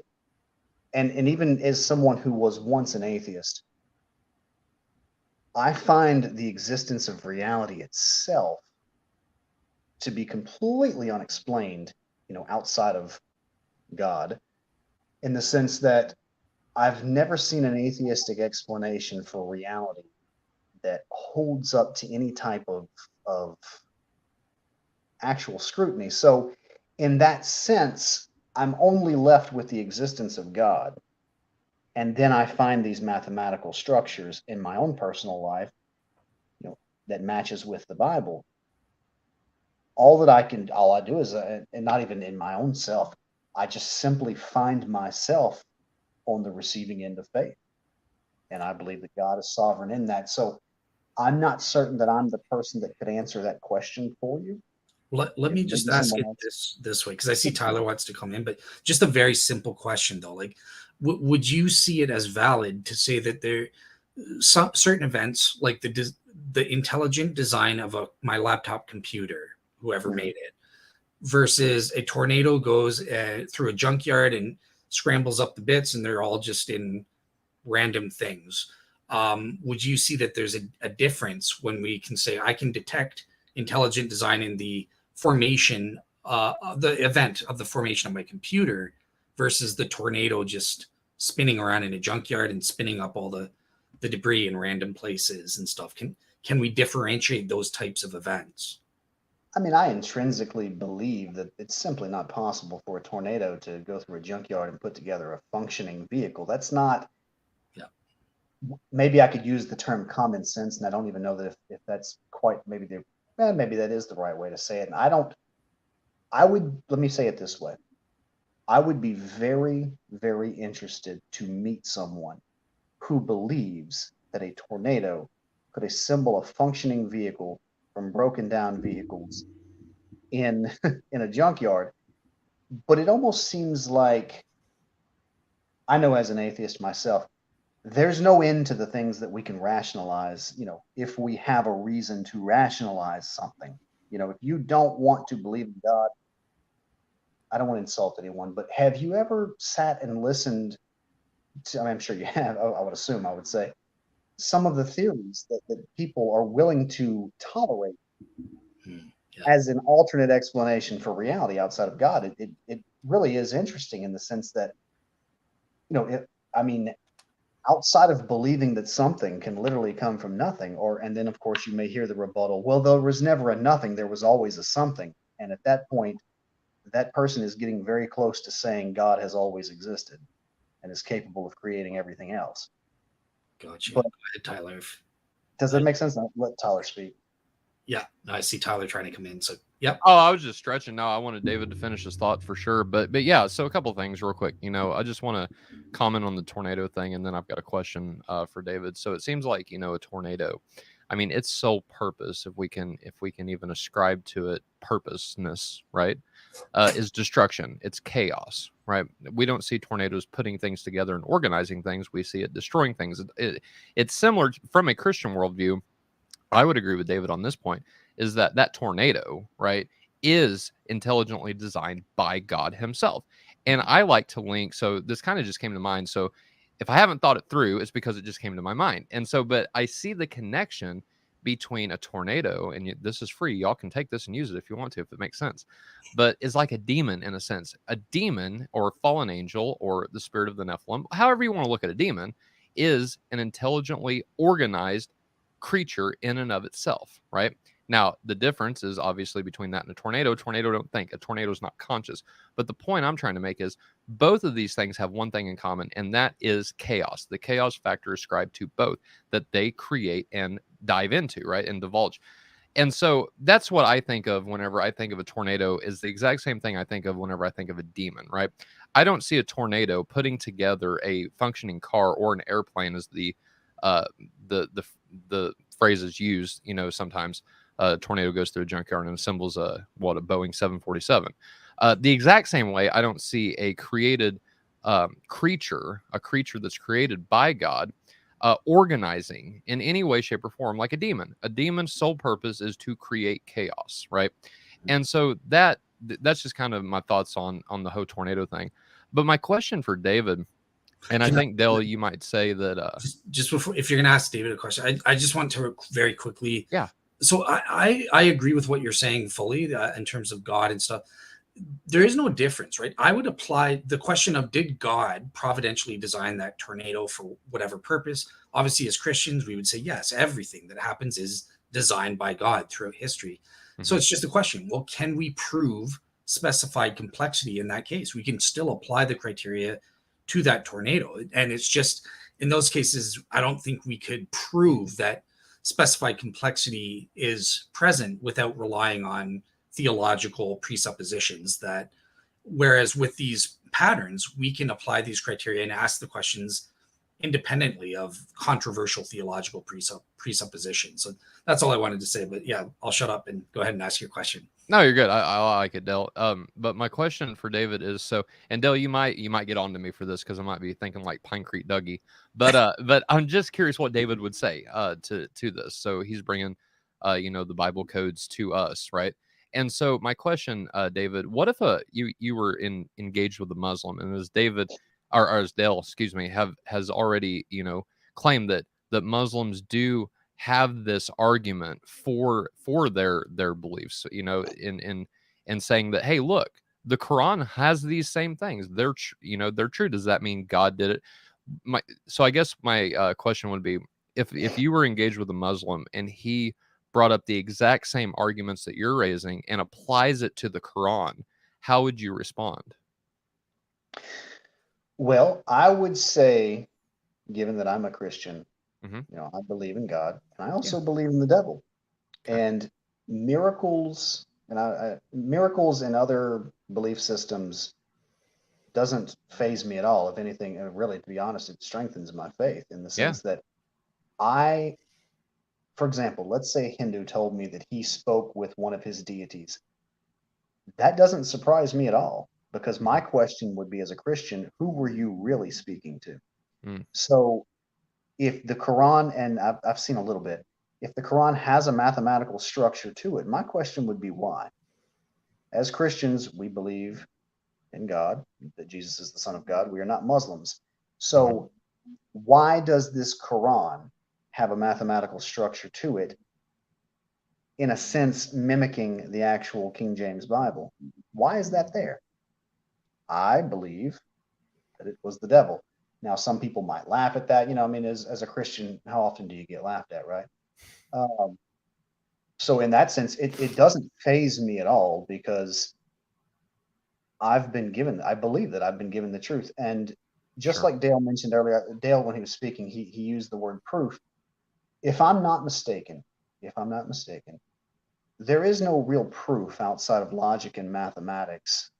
C: and even as someone who was once an atheist, I find the existence of reality itself to be completely unexplained, outside of God, in the sense that I've never seen an atheistic explanation for reality that holds up to any type of actual scrutiny. So, in that sense, I'm only left with the existence of God. And then I find these mathematical structures in my own personal life, that matches with the Bible. All I do is, and not even in my own self, I just simply find myself on the receiving end of faith. And I believe that God is sovereign in that. So I'm not certain that I'm the person that could answer that question for you.
A: Let me just ask it this way, because I see Tyler wants to come in, but just a very simple question though. Like, would you see it as valid to say that there some certain events, like the intelligent design of my laptop computer, whoever made it, versus a tornado goes through a junkyard and scrambles up the bits, and they're all just in random things? Would you see that there's a difference when we can say I can detect intelligent design in the formation, the event of the formation of my computer, versus the tornado just spinning around in a junkyard and spinning up all the debris in random places and stuff? Can we differentiate those types of events?
C: I mean, I intrinsically believe that it's simply not possible for a tornado to go through a junkyard and put together a functioning vehicle. That's not.
A: Yeah.
C: Maybe I could use the term common sense, and I don't even know that if that's quite maybe that is the right way to say it. And let me say it this way. I would be very, very interested to meet someone who believes that a tornado could assemble a functioning vehicle from broken down vehicles in in a junkyard. But it almost seems like, I know as an atheist myself, there's no end to the things that we can rationalize, if we have a reason to rationalize something. If you don't want to believe in God, I don't want to insult anyone, but have you ever sat and listened to, I mean, I'm sure you have, I would assume, I would say, some of the theories that people are willing to tolerate as an alternate explanation for reality outside of God? It really is interesting in the sense that, I mean, outside of believing that something can literally come from nothing, and then of course you may hear the rebuttal, well, there was never a nothing, there was always a something. And at that point, that person is getting very close to saying God has always existed and is capable of creating everything else.
A: Gotcha.
C: But
A: go ahead, Tyler.
C: Does that make sense? I'll let Tyler speak.
A: Yeah, I see Tyler trying to come in. So, yep.
B: Oh, I was just stretching. No, I wanted David to finish his thought for sure. But yeah, so a couple of things real quick. I just want to comment on the tornado thing, and then I've got a question for David. So it seems like, a tornado, I mean, its sole purpose, if we can even ascribe to it purposeness, right, is destruction. It's chaos, right? We don't see tornadoes putting things together and organizing things. We see it destroying things. It's similar from a Christian worldview. I would agree with David on this point, is that tornado, right, is intelligently designed by God himself. And I like to link, so this kind of just came to mind. So if I haven't thought it through, it's because it just came to my mind. And so, but I see the connection between a tornado, and this is free. Y'all can take this and use it if you want to, if it makes sense. But it's like a demon in a sense. A demon or fallen angel or the spirit of the Nephilim, however you want to look at a demon, is an intelligently organized creature in and of itself, right? Now, the difference is obviously between that and a tornado. A tornado don't think. A tornado is not conscious. But the point I'm trying to make is both of these things have one thing in common, and that is chaos. The chaos factor ascribed to both, that they create and dive into, right, and divulge. And so that's what I think of whenever I think of a tornado, is the exact same thing I think of whenever I think of a demon, right? I don't see a tornado putting together a functioning car or an airplane, as the phrase is used. Sometimes a tornado goes through a junkyard and assembles a Boeing 747. The exact same way, I don't see a created creature that's created by God organizing in any way, shape, or form like a demon. A demon's sole purpose is to create chaos, right? And so that's just kind of my thoughts on the whole tornado thing. But my question for David And I think, Dale, you might say that,
A: just before, if you're going to ask David a question, I just want to very quickly.
B: yeah.
A: So I agree with what you're saying fully in terms of God and stuff. There is no difference, right? I would apply the question of, did God providentially design that tornado for whatever purpose? Obviously, as Christians, we would say yes. Everything that happens is designed by God throughout history. So it's just a question. Well, can we prove specified complexity in that case? We can still apply the criteria to that tornado, and it's just in those cases, I don't think we could prove that specified complexity is present without relying on theological presuppositions. That whereas with these patterns, we can apply these criteria and ask the questions independently of controversial theological presuppositions. So that's all I wanted to say. But yeah, I'll shut up and go ahead and ask your question.
B: No, you're good. I like it, Dale. But my question for David is, so, and Dale, you might get on to me for this because I might be thinking like Pine Creek Dougie, but I'm just curious what David would say to this. So he's bringing the Bible codes to us, right? And so my question, David, what if you were engaged with a Muslim, and as David or as Dale, excuse me, has already claimed that Muslims do have this argument for their beliefs, in saying that, hey, look, the Quran has these same things. They're true. Does that mean God did it? So I guess my question would be, if you were engaged with a Muslim and he brought up the exact same arguments that you're raising and applies it to the Quran, how would you respond?
C: Well, I would say, given that I'm a Christian,
B: Mm-hmm.
C: I believe in God, and I also
B: Yeah.
C: believe in the devil.
B: Okay.
C: And miracles, miracles and other belief systems doesn't phase me at all. If anything, really, to be honest, it strengthens my faith in the
B: Yeah.
C: sense that for example, let's say a Hindu told me that he spoke with one of his deities. That doesn't surprise me at all, because my question would be, as a Christian, who were you really speaking to?
B: Mm.
C: So if the Quran, and I've seen a little bit, if the Quran has a mathematical structure to it, my question would be why? As Christians, we believe in God, that Jesus is the Son of God. We are not Muslims. So why does this Quran have a mathematical structure to it, in a sense mimicking the actual King James Bible? Why is that there? I believe that it was the devil. Now, some people might laugh at that. As a Christian, how often do you get laughed at, right? So in that sense, it doesn't faze me at all, because I believe that I've been given the truth. And just
B: Sure.
C: like Dale mentioned earlier, Dale, when he was speaking, he used the word proof. If I'm not mistaken, there is no real proof outside of logic and mathematics.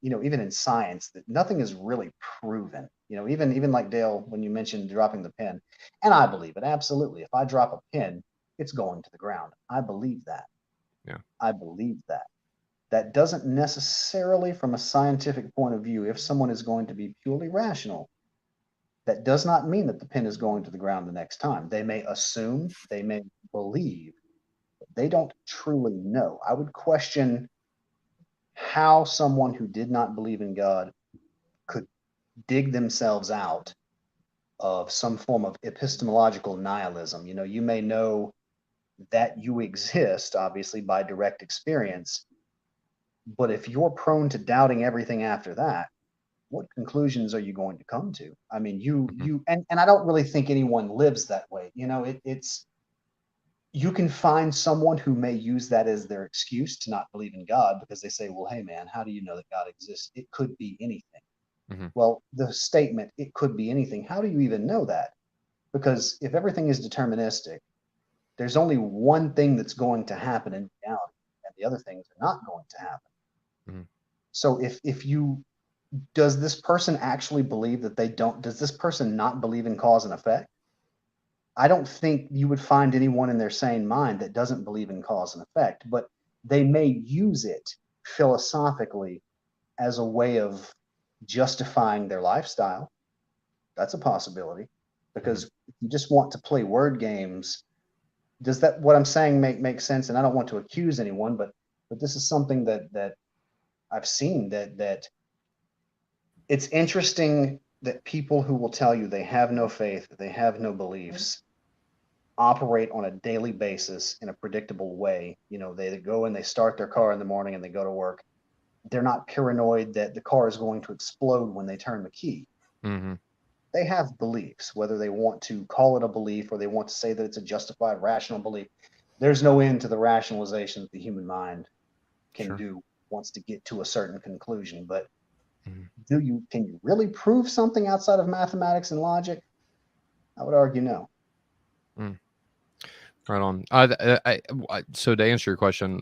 C: Even in science, that nothing is really proven. Even like Dale, when you mentioned dropping the pin, and I believe it absolutely. If I drop a pin, it's going to the ground. I believe that.
B: Yeah.
C: I believe that. That doesn't necessarily, from a scientific point of view, if someone is going to be purely rational, that does not mean that the pin is going to the ground the next time. They may assume, they may believe, but they don't truly know. I would question how someone who did not believe in God could dig themselves out of some form of epistemological nihilism. You may know that you exist, obviously, by direct experience, but if you're prone to doubting everything after that, what conclusions are you going to come to? And I don't really think anyone lives that way. It's you can find someone who may use that as their excuse to not believe in God, because they say, well, hey man, how do you know that God exists? It could be anything.
B: Mm-hmm.
C: Well, the statement, it could be anything, how do you even know that? Because if everything is deterministic, there's only one thing that's going to happen in reality, and the other things are not going to happen.
B: Mm-hmm.
C: So does this person actually believe that does this person not believe in cause and effect? I don't think you would find anyone in their sane mind that doesn't believe in cause and effect, but they may use it philosophically as a way of justifying their lifestyle. That's a possibility, because if you just want to play word games, does that, what I'm saying, make sense? And I don't want to accuse anyone, but this is something that I've seen, that it's interesting that people who will tell you they have no faith, they have no beliefs, operate on a daily basis in a predictable way. They go and they start their car in the morning and they go to work. They're not paranoid that the car is going to explode when they turn the key.
B: Mm-hmm.
C: They have beliefs, whether they want to call it a belief or they want to say that it's a justified, rational belief. There's no end to the rationalization that the human mind can
B: Sure.
C: do once to get to a certain conclusion. But
B: Mm-hmm.
C: can you really prove something outside of mathematics and logic? I would argue no.
B: Right on. So to answer your question,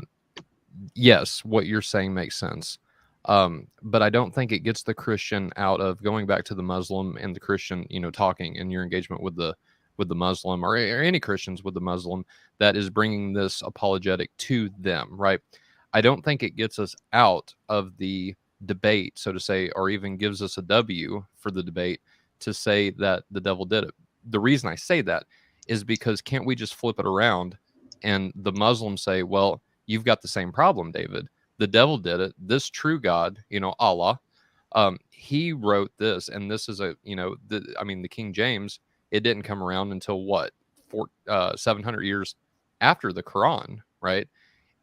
B: yes, what you're saying makes sense. But I don't think it gets the Christian out of going back to the Muslim and the Christian, talking in your engagement with the Muslim or any Christians with the Muslim that is bringing this apologetic to them, right? I don't think it gets us out of the debate, so to say, or even gives us a W for the debate to say that the devil did it. The reason I say that is because can't we just flip it around and the Muslims say, well, you've got the same problem, David. The devil did it. This true God, Allah, he wrote this, and this is the King James. It didn't come around until what, 700 years after the Quran, right?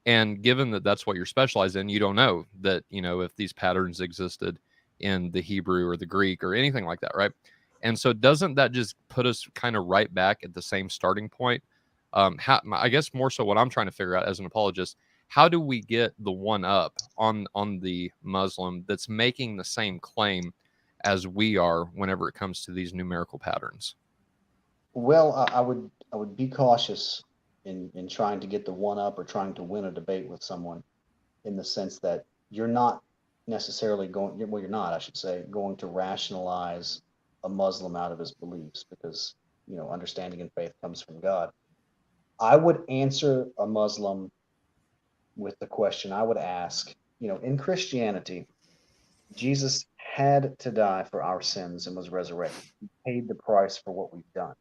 B: And given that that's what you're specialized in, you don't know that if these patterns existed in the Hebrew or the Greek or anything like that, right? And so doesn't that just put us kind of right back at the same starting point? I guess more so what I'm trying to figure out as an apologist, how do we get the one up on the Muslim that's making the same claim as we are whenever it comes to these numerical patterns?
C: Well, I would be cautious in trying to get the one up or trying to win a debate with someone, in the sense that you're not necessarily well, you're not, I should say, going to rationalize a Muslim out of his beliefs, because understanding and faith comes from God. I would answer a Muslim with the question I would ask. In Christianity, Jesus had to die for our sins and was resurrected. He paid the price for what we've done.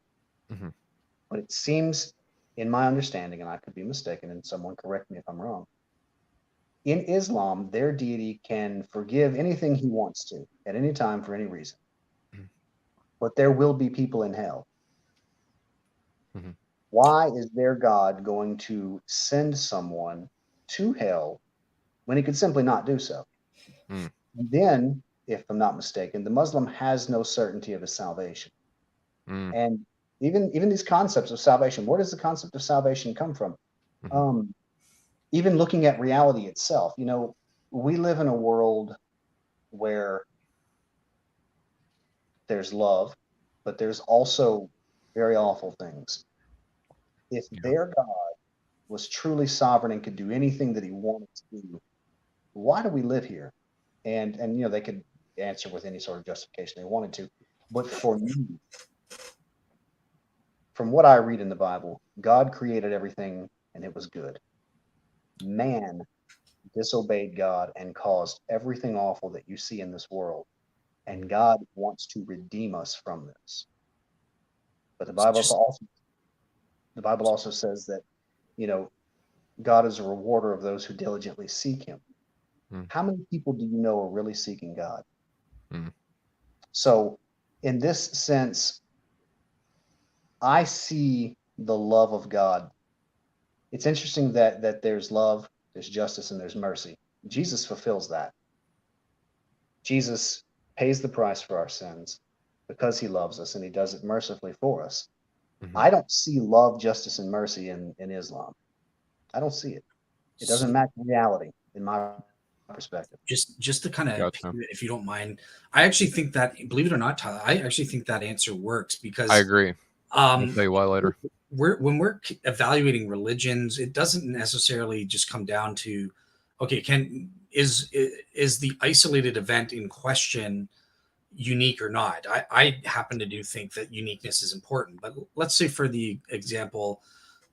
B: Mm-hmm.
C: But it seems, in my understanding, and I could be mistaken, and someone correct me if I'm wrong, in Islam, their deity can forgive anything he wants to at any time for any reason. But there will be people in hell.
B: Mm-hmm.
C: Why is their God going to send someone to hell when he could simply not do so?
B: Mm-hmm.
C: And then, if I'm not mistaken, the Muslim has no certainty of his salvation. And even these concepts of salvation, where does the concept of salvation come from?
B: Mm-hmm.
C: Um, Even looking at reality itself, we live in a world where there's love, but there's also very awful things. If
B: Yeah.
C: their God was truly sovereign and could do anything that he wanted to do, why do we live here? And they could answer with any sort of justification they wanted to. But for me, from what I read in the Bible, God created everything and it was good. Man disobeyed God and caused everything awful that you see in this world. And God wants to redeem us from this. But
A: Just
C: the Bible also says that, you know, God is a rewarder of those who diligently seek him.
B: Mm.
C: How many people do you know are really seeking God?
B: Mm.
C: So in this sense, I see the love of God. It's interesting that there's love, there's justice, and there's mercy. Jesus fulfills that. Jesus pays the price for our sins because he loves us and he does it mercifully for us.
B: Mm-hmm.
C: I don't see love, justice, and mercy in Islam. I don't see it. It doesn't match reality in my perspective.
A: just to kind of,
B: Gotcha.
A: if you don't mind, I actually think that, believe it or not, Tyler, I actually think that answer works
B: I
A: because
B: agree. I'll tell you why later.
A: when we're evaluating religions, it doesn't necessarily just come down to, okay, is the isolated event in question unique or not? I happen to do think that uniqueness is important, but let's say for the example,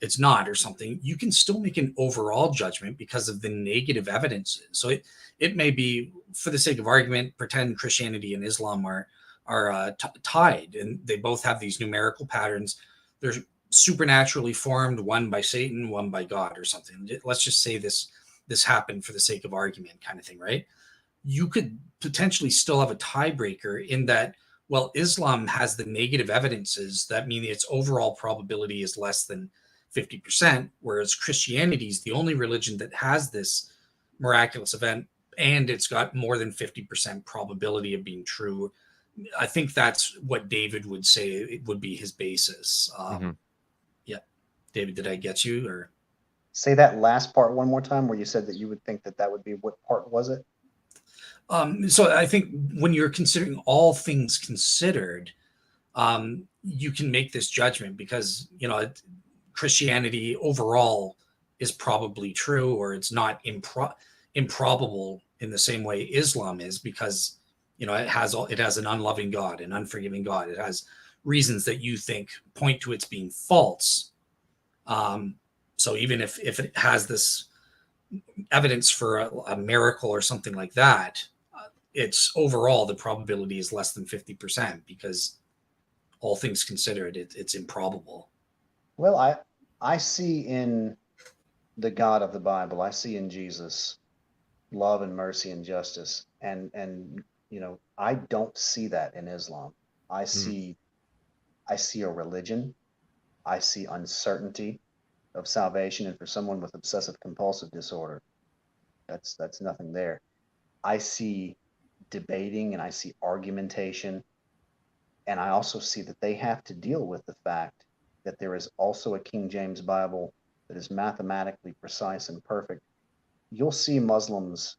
A: it's not or something, you can still make an overall judgment because of the negative evidences. So it may be, for the sake of argument, pretend Christianity and Islam are tied, and they both have these numerical patterns. They're supernaturally formed, one by Satan, one by God, or something. Let's just say this happened for the sake of argument, kind of thing, right? You could potentially still have a tiebreaker in that Well, Islam has the negative evidences that mean its overall probability is less than 50%, whereas Christianity is the only religion that has this miraculous event and it's got more than 50% probability of being true. I think that's what David would say it would be his basis. Yeah. David, did I get you? Or
C: Say that last part one more time, where you said that you would think that that would be, what part was it?
A: so I think when you're considering all things considered, you can make this judgment because Christianity overall is probably true, or it's not improbable in the same way Islam is, because it has an unloving God, an unforgiving God. It has reasons that you think point to its being false. So even if it has this evidence for a miracle or something like that, it's overall the probability is less than 50% because all things considered, it's improbable.
C: Well, I see in the God of the Bible, I see in Jesus love and mercy and justice, and I don't see that in Islam. I
B: Mm.
C: see I see a religion. I see uncertainty of salvation, and for someone with obsessive compulsive disorder, that's nothing there. I see debating and I see argumentation, and I also see that they have to deal with the fact that there is also a King James Bible that is mathematically precise and perfect. You'll see Muslims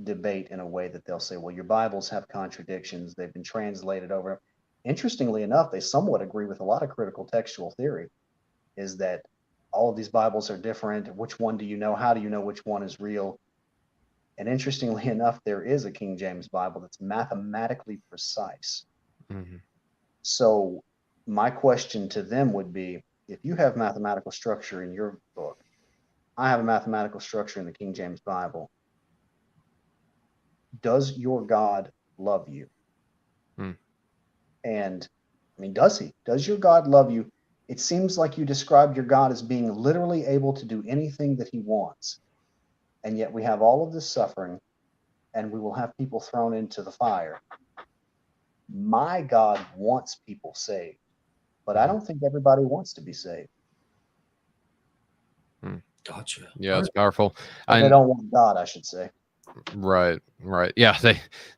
C: debate in a way that they'll say, well, your Bibles have contradictions, they've been translated over. Interestingly enough, they somewhat agree with a lot of critical textual theory, is that all of these Bibles are different. Which one do you know? How do you know which one is real? And interestingly enough, there is a King James Bible that's mathematically precise.
B: Mm-hmm.
C: So my question to them would be, if you have mathematical structure in your book, I have a mathematical structure in the King James Bible, does your God love you?
B: Mm.
C: And I mean, does he? Does your God love you? It seems like you described your God as being literally able to do anything that he wants. And yet we have all of this suffering, and we will have people thrown into the fire. My God wants people saved, but I
B: Mm-hmm.
C: don't think everybody wants to be saved.
A: Gotcha.
B: Yeah, it's powerful.
C: Or they
B: And
C: don't want God, I should say.
B: right. Yeah.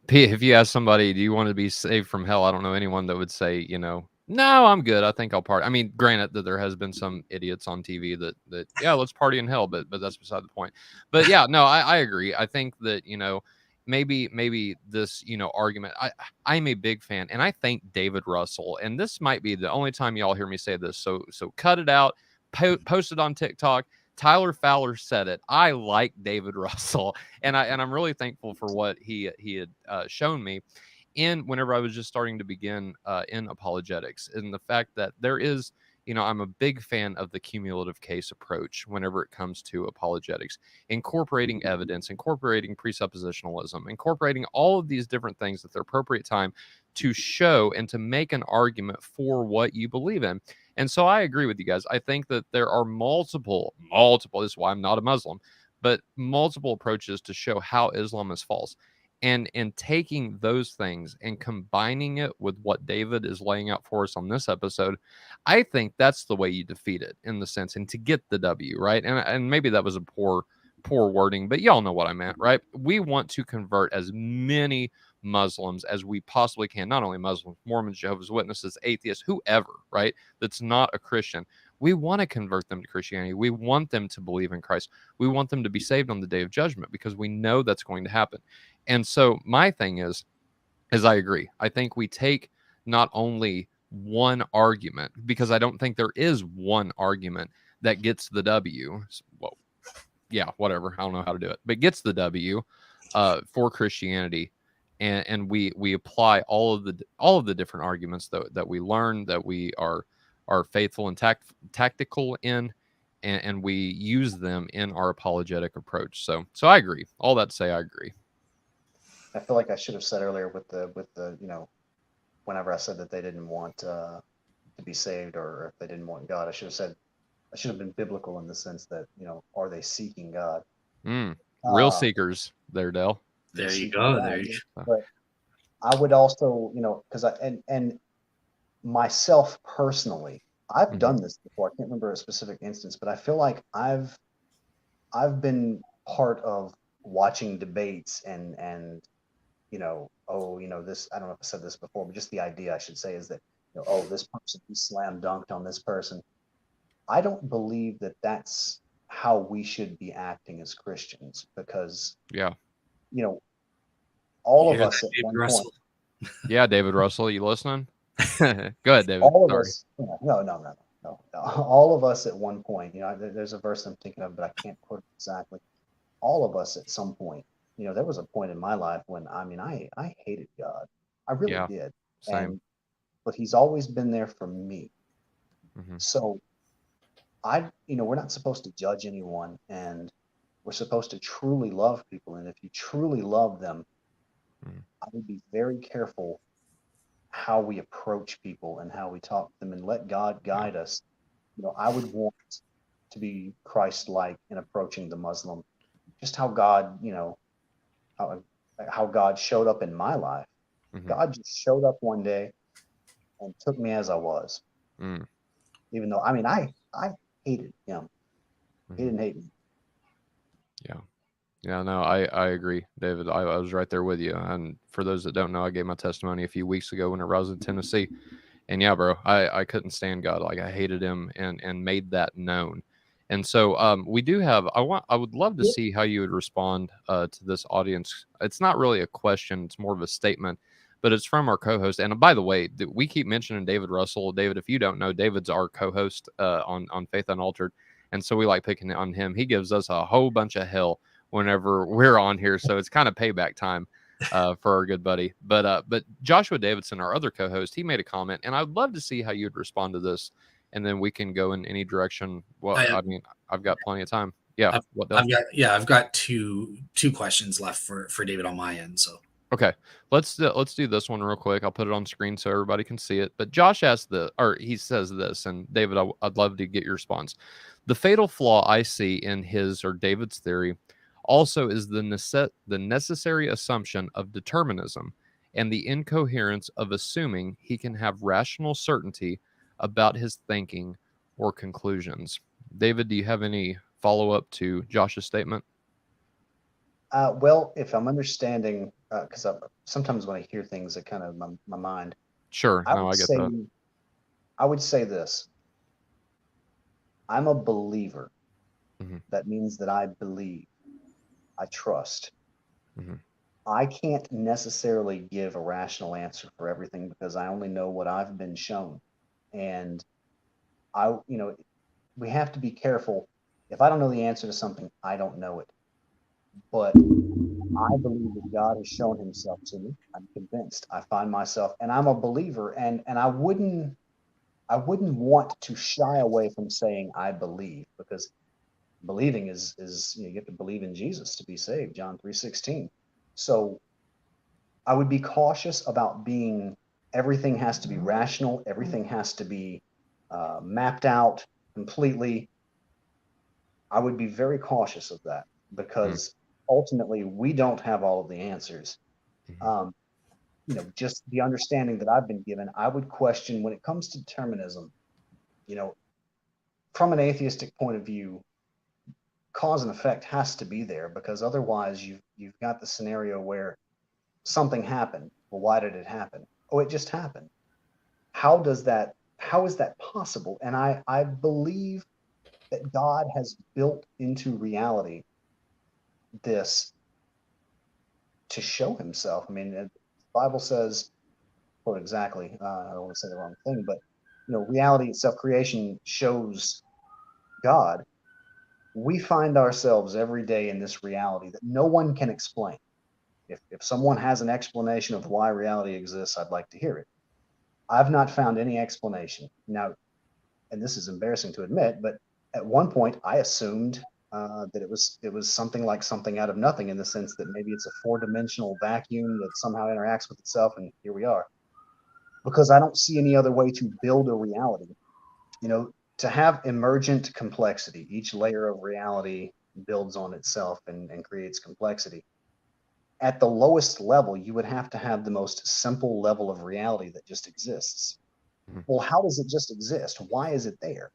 B: If you ask somebody, do you want to be saved from hell? I don't know anyone that would say, no, I'm good. I think I'll party. I mean, granted that there has been some idiots on TV that yeah, let's party in hell, but that's beside the point. But yeah, no, I agree. I think that, maybe this, argument, I'm a big fan, and I thank David Russell, and this might be the only time y'all hear me say this. So cut it out, post it on TikTok. Tyler Fowler said it. I like David Russell, and I'm really thankful for what he had shown me in whenever I was just starting to begin in apologetics, and the fact that there is, I'm a big fan of the cumulative case approach whenever it comes to apologetics, incorporating evidence, incorporating presuppositionalism, incorporating all of these different things at their appropriate time to show and to make an argument for what you believe in. And so I agree with you guys. I think that there are multiple, this is why I'm not a Muslim, but multiple approaches to show how Islam is false. And in taking those things and combining it with what David is laying out for us on this episode, I think that's the way you defeat it, in the sense, and to get the W, right? And maybe that was a poor wording, but y'all know what I meant, right? We want to convert as many Muslims as we possibly can, not only Muslims, Mormons, Jehovah's Witnesses, atheists, whoever, right? That's not a Christian. We want to convert them to Christianity. We want them to believe in Christ. We want them to be saved on the day of judgment, because we know that's going to happen. And so my thing is I agree. I think we take not only one argument, because I don't think there is one argument that gets the W. Well, yeah, whatever. I don't know how to do it, but gets the W for Christianity. And we apply all of the different arguments that we learn, that we are faithful and tactical in, and we use them in our apologetic approach. So I agree. All that to say, I agree.
C: I feel like I should have said earlier with the whenever I said that they didn't want to be saved, or if they didn't want God, I should have been biblical in the sense that, are they seeking God?
B: Real seekers there, Dell.
A: There you
C: Seeking
A: go.
C: God.
A: There you
C: But I would also, because and myself personally, I've
B: Mhm.
C: done this before. I can't remember a specific instance, but I feel like I've been part of watching debates and this, I don't know if I said this before, but just the idea I should say is that, oh, this person, he slam dunked on this person. I don't believe that that's how we should be acting as Christians because,
B: Yeah.
C: you know,
A: You
C: all of
A: hear
C: us
A: that,
C: at
A: David
C: one point,
A: Russell?
B: Yeah, David Russell, you listening? Go ahead, David.
C: all of
B: Sorry.
C: us, no, all of us at one point, there's a verse I'm thinking of, but I can't quote it exactly. All of us at some point, there was a point in my life when, I mean, I hated God. I really
B: Yeah,
C: did.
B: same.
C: And, but he's always been there for me.
B: Hmm.
C: So we're not supposed to judge anyone, and we're supposed to truly love people. And if you truly love them,
B: Hmm.
C: I would be very careful how we approach people and how we talk to them and let God
B: Yeah.
C: guide us. I would want to be Christ-like in approaching the Muslim, just how God, how, how God showed up in my life.
B: Hmm.
C: God just showed up one day and took me as I was,
B: Mm.
C: even though, I mean, I hated him. He
B: Hmm.
C: didn't hate me.
B: Yeah. Yeah, no, I agree, David. I was right there with you. And for those that don't know, I gave my testimony a few weeks ago whenever I was in Tennessee. And yeah, bro, I couldn't stand God. Like I hated him and made that known. And so we do have I would love to see how you would respond to this audience. It's not really a question, it's more of a statement, but it's from our co-host. And by the way, we keep mentioning David Russell. David, if you don't know, David's our co-host on Faith Unaltered. And so we like picking on him. He gives us a whole bunch of hell whenever we're on here. So it's kind of payback time for our good buddy. But Joshua Davidson, our other co-host, he made a comment, and I'd love to see how you'd respond to this, and then we can go in any direction. Well,
A: I,
B: I mean, I've got plenty of time. Yeah.
A: I've,
B: What, Dale?
A: I've got two questions left for David on my end. So
B: Okay, let's do this one real quick. I'll put it on screen so everybody can see it. But Josh asked he says this, and David, I'd love to get your response. The fatal flaw I see in his or David's theory also is the necessary assumption of determinism and the incoherence of assuming he can have rational certainty about his thinking or conclusions. David, do you have any follow up to Josh's statement?
C: Well, if I'm understanding, because sometimes when I hear things, it kind of my mind.
B: Sure.
C: I
B: No,
C: would
B: I get
C: say
B: that.
C: I would say this. I'm a believer.
B: Hmm.
C: That means that I believe, I trust.
B: Hmm.
C: I can't necessarily give a rational answer for everything because I only know what I've been shown. And we have to be careful. If I don't know the answer to something, I don't know it. But I believe that God has shown himself to me. I'm convinced. I find myself, and I'm a believer, and I wouldn't want to shy away from saying I believe because believing is you have to believe in Jesus to be saved, John 3:16. So I would be cautious about being everything has to be rational, everything has to be mapped out completely. I would be very cautious of that because ultimately we don't have all of the answers.
B: Mm-hmm.
C: Um, just the understanding that I've been given, I would question when it comes to determinism, you know, from an atheistic point of view, cause and effect has to be there because otherwise you've got the scenario where something happened. Well, why did it happen? Oh, it just happened. How is that possible? And I believe that God has built into reality this to show himself. I mean, the Bible says, quote exactly, I don't want to say the wrong thing, but reality itself, creation shows God. We find ourselves every day in this reality that no one can explain. If someone has an explanation of why reality exists, I'd like to hear it. I've not found any explanation. Now, and this is embarrassing to admit, but at one point I assumed that it was something like something out of nothing in the sense that maybe it's a four-dimensional vacuum that somehow interacts with itself, and here we are. Because I don't see any other way to build a reality. To have emergent complexity, each layer of reality builds on itself and creates complexity. at the lowest level, you would have to have the most simple level of reality that just exists. Well, how does it just exist? Why is it there?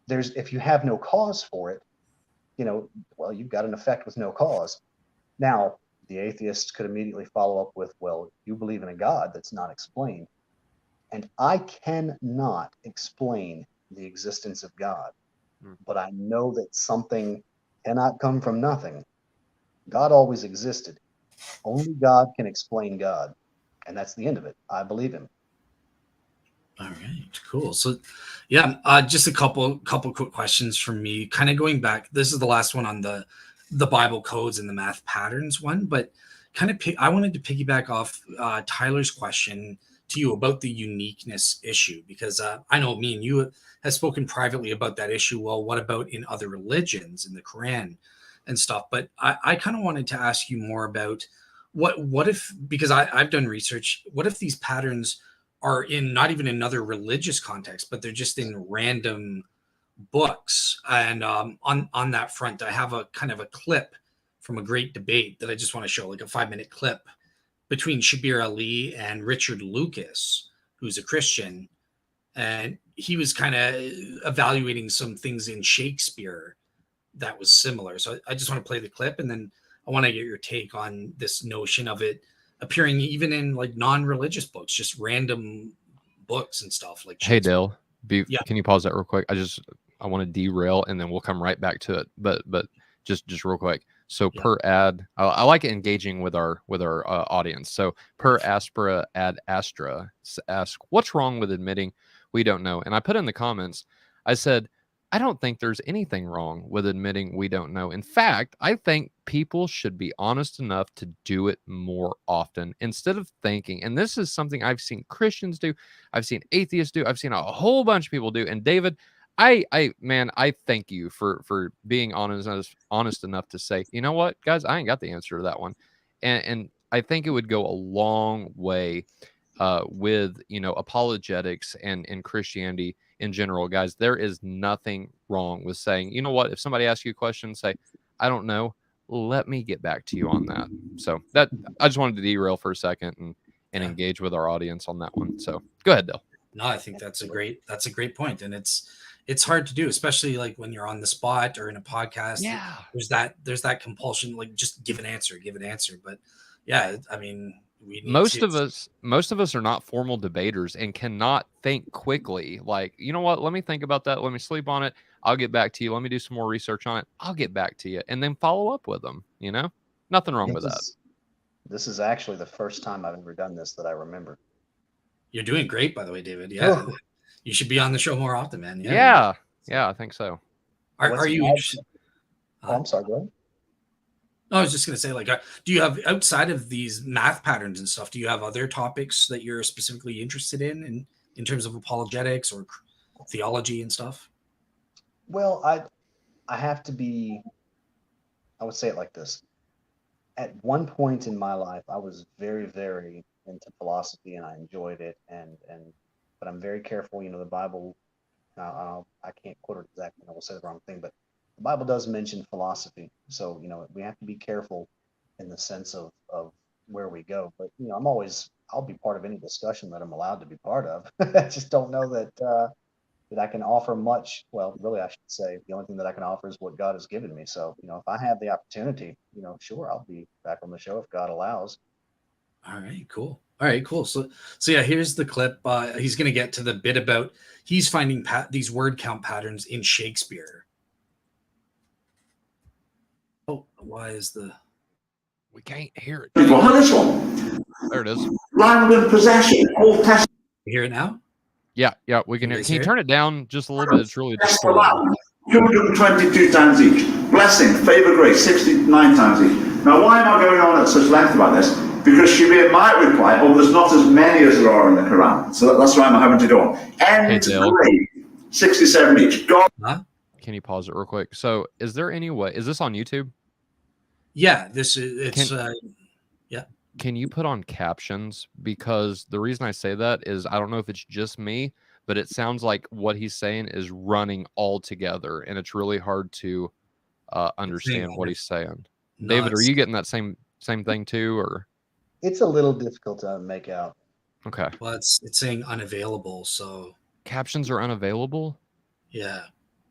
C: If you have no cause for it, well, you've got an effect with no cause. Now, the atheists could immediately follow up with, well, you believe in a God that's not explained. And I cannot explain the existence of God, but I know that something cannot come from nothing. God always existed. Only God can explain God. And that's the end of it. I believe him.
A: All right, cool. So, yeah, just a couple quick questions from me. Kind of going back. This is the last one on the Bible codes and the math patterns one, but I wanted to piggyback off Tyler's question to you about the uniqueness issue, because I know me and you have spoken privately about that issue. Well, what about in other religions, in the Quran and stuff? But I kind of wanted to ask you more about what if, because I've done research, what if these patterns are in not even another religious context, but they're just in random books. And on that front, I have a kind of a clip from a great debate that I just want to show, like a 5-minute clip between Shabir Ali and Richard Lucas, who's a Christian. And he was kind of evaluating some things in Shakespeare that was similar. So I just want to play the clip, and then I want to get your take on this notion of it appearing even in like non-religious books, just random books and stuff like
B: Hey Dale,
A: yeah.
B: Can you pause that real quick? I want to derail and then we'll come right back to it. But just real quick. So per ad, I like engaging with our audience. So per aspera ad astra ask, what's wrong with admitting we don't know? And I put in the comments, I said, I don't think there's anything wrong with admitting we don't know. In fact, I think people should be honest enough to do it more often instead of thinking. And this is something I've seen Christians do. I've seen atheists do. I've seen a whole bunch of people do. And David, I thank you for being honest enough to say, you know what, guys, I ain't got the answer to that one. And I think it would go a long way with, apologetics and Christianity in general, guys. There is nothing wrong with saying, you know what, if somebody asks you a question, say, I don't know, let me get back to you on that. So that I just wanted to derail for a second and engage with our audience on that one. So go ahead, Dale.
A: No, I think that's a great point. And it's hard to do, especially like when you're on the spot or in a podcast.
B: Yeah.
A: There's that compulsion, like just give an answer. But yeah, I mean,
B: most of us are not formal debaters and cannot think quickly. Like, you know what? Let me think about that. Let me sleep on it. I'll get back to you. Let me do some more research on it. I'll get back to you, and then follow up with them. Nothing wrong with that.
C: This is actually the first time I've ever done this that I remember.
A: You're doing great, by the way, David. Yeah, you should be on the show more often, man.
B: Yeah, I think so.
A: Are you interested?
C: I'm sorry, go ahead.
A: I was just going to say, like, do you have, outside of these math patterns and stuff, do you have other topics that you're specifically interested in terms of apologetics or theology and stuff?
C: Well, I have to be, I would say it like this. At one point in my life, I was very, very into philosophy and I enjoyed it. But I'm very careful, the Bible, I can't quote it exactly, I will say the wrong thing, but the Bible does mention philosophy. So, we have to be careful in the sense of where we go. But, I'll be part of any discussion that I'm allowed to be part of. I just don't know that I can offer much. Well, really, I should say the only thing that I can offer is what God has given me. So, if I have the opportunity, sure, I'll be back on the show if God allows.
A: All right, cool. So yeah, here's the clip. He's going to get to the bit about he's finding these word count patterns in Shakespeare. Oh, why is
B: we can't hear it?
D: Well, this one.
B: There it is.
D: Land and possession. Old Testament.
A: You hear it now?
B: Yeah, we can hear it. Can you turn it down just a little bit? It's really distorted.
D: 222 times each. Blessing, favor, grace, 69 times each. Now, why am I going on at such length about this? Because Shabir might reply, oh, there's not as many as there are in the Quran. So that's why I'm having to go on. And hey, 67 each. God.
A: Huh?
B: Can you pause it real quick? So is there any way, is this on YouTube?
A: Yeah, it's yeah.
B: Can you put on captions? Because the reason I say that is I don't know if it's just me, but it sounds like what he's saying is running all together, and it's really hard to understand what he's saying. No, David, are you getting that same same thing too, or
C: It's a little difficult to make out.
B: okay?
A: Well, it's saying unavailable. So
B: Captions are unavailable.
A: yeah.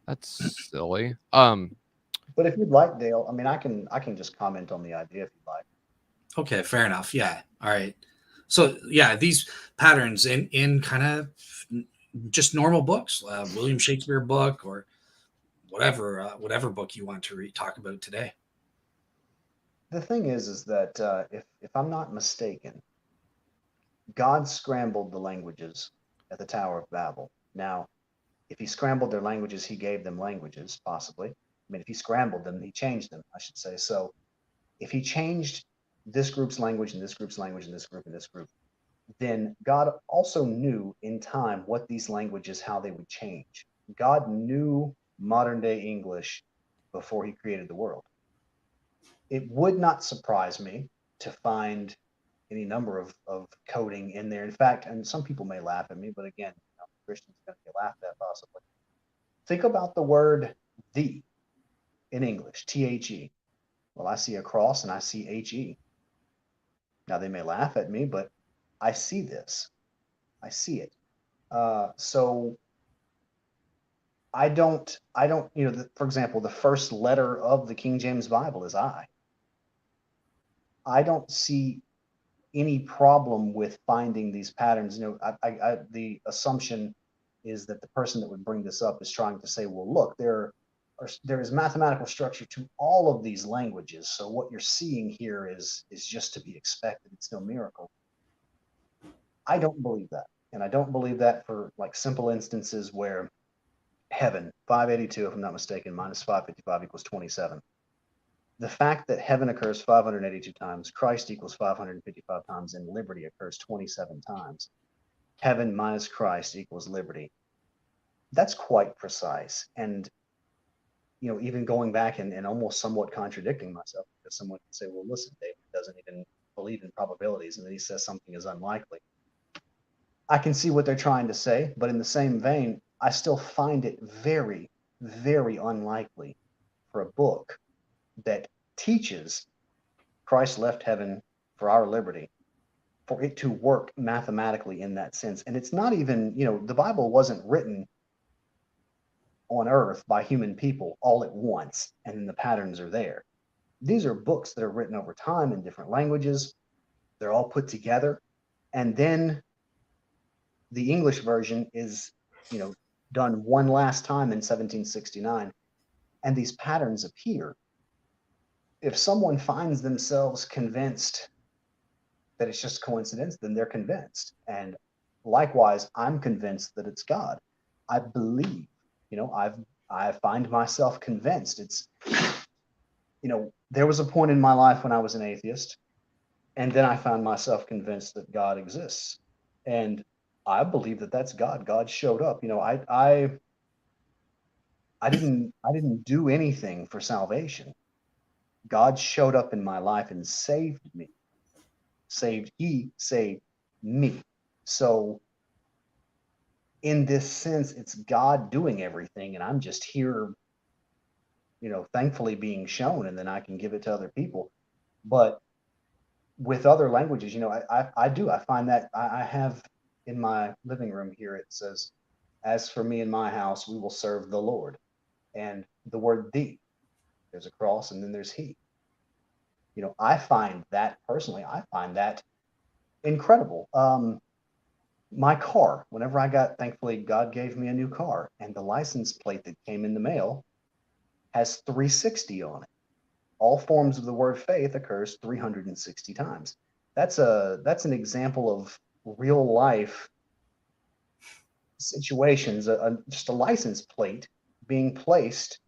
B: That's silly.
C: But if you'd like, Dale, I mean, I can just comment on the idea if you'd like.
A: Okay, fair enough. Yeah. All right. So yeah, these patterns in kind of just normal books, William Shakespeare book or whatever book you want to talk about today.
C: The thing is that if I'm not mistaken, God scrambled the languages at the Tower of Babel. Now, if he scrambled their languages, he gave them languages, possibly. I mean, if he scrambled them, he changed them, I should say. So if he changed this group's language and this group's language and this group and this group, then God also knew in time what these languages, how they would change. God knew modern day English before he created the world. It would not surprise me to find any number of coding in there. In fact, and some people may laugh at me, but again, Christians are going to get laughed at possibly. Think about the word "the" in English, "the." Well, I see a cross and I see "he." Now they may laugh at me, but I see this. I see it. So I don't, for example, the first letter of the King James Bible is I. I don't see any problem with finding these patterns. The assumption is that the person that would bring this up is trying to say, well, look, there is mathematical structure to all of these languages. So what you're seeing here is just to be expected. It's no miracle. I don't believe that. And I don't believe that for like simple instances where heaven, 582, if I'm not mistaken, minus 555 equals 27. The fact that heaven occurs 582 times, Christ equals 555 times, and liberty occurs 27 times. Heaven minus Christ equals liberty. That's quite precise. And, even going back and almost somewhat contradicting myself, because someone can say, well, listen, David doesn't even believe in probabilities, and then he says something is unlikely. I can see what they're trying to say, but in the same vein, I still find it very, very unlikely for a book that teaches Christ left heaven for our liberty, for it to work mathematically in that sense. And it's not even, the Bible wasn't written on earth by human people all at once, and then the patterns are there. These are books that are written over time in different languages. They're all put together. And then the English version is, done one last time in 1769, and these patterns appear. If someone finds themselves convinced that it's just coincidence, then they're convinced. And likewise, I'm convinced that it's God. I believe, I find myself convinced. It's, there was a point in my life when I was an atheist, and then I found myself convinced that God exists. And I believe that that's God. God showed up. I didn't do anything for salvation. God showed up in my life and saved me. He saved me. So in this sense, it's God doing everything, and I'm just here, thankfully being shown, and then I can give it to other people. But with other languages, I find that I have in my living room here, it says, as for me and my house, we will serve the Lord. And the word "the," there's a cross and then there's "he." I find that incredible. My car, whenever thankfully, God gave me a new car, and the license plate that came in the mail has 360 on it. All forms of the word faith occurs 360 times. That's an example of real life situations, just a license plate being placed,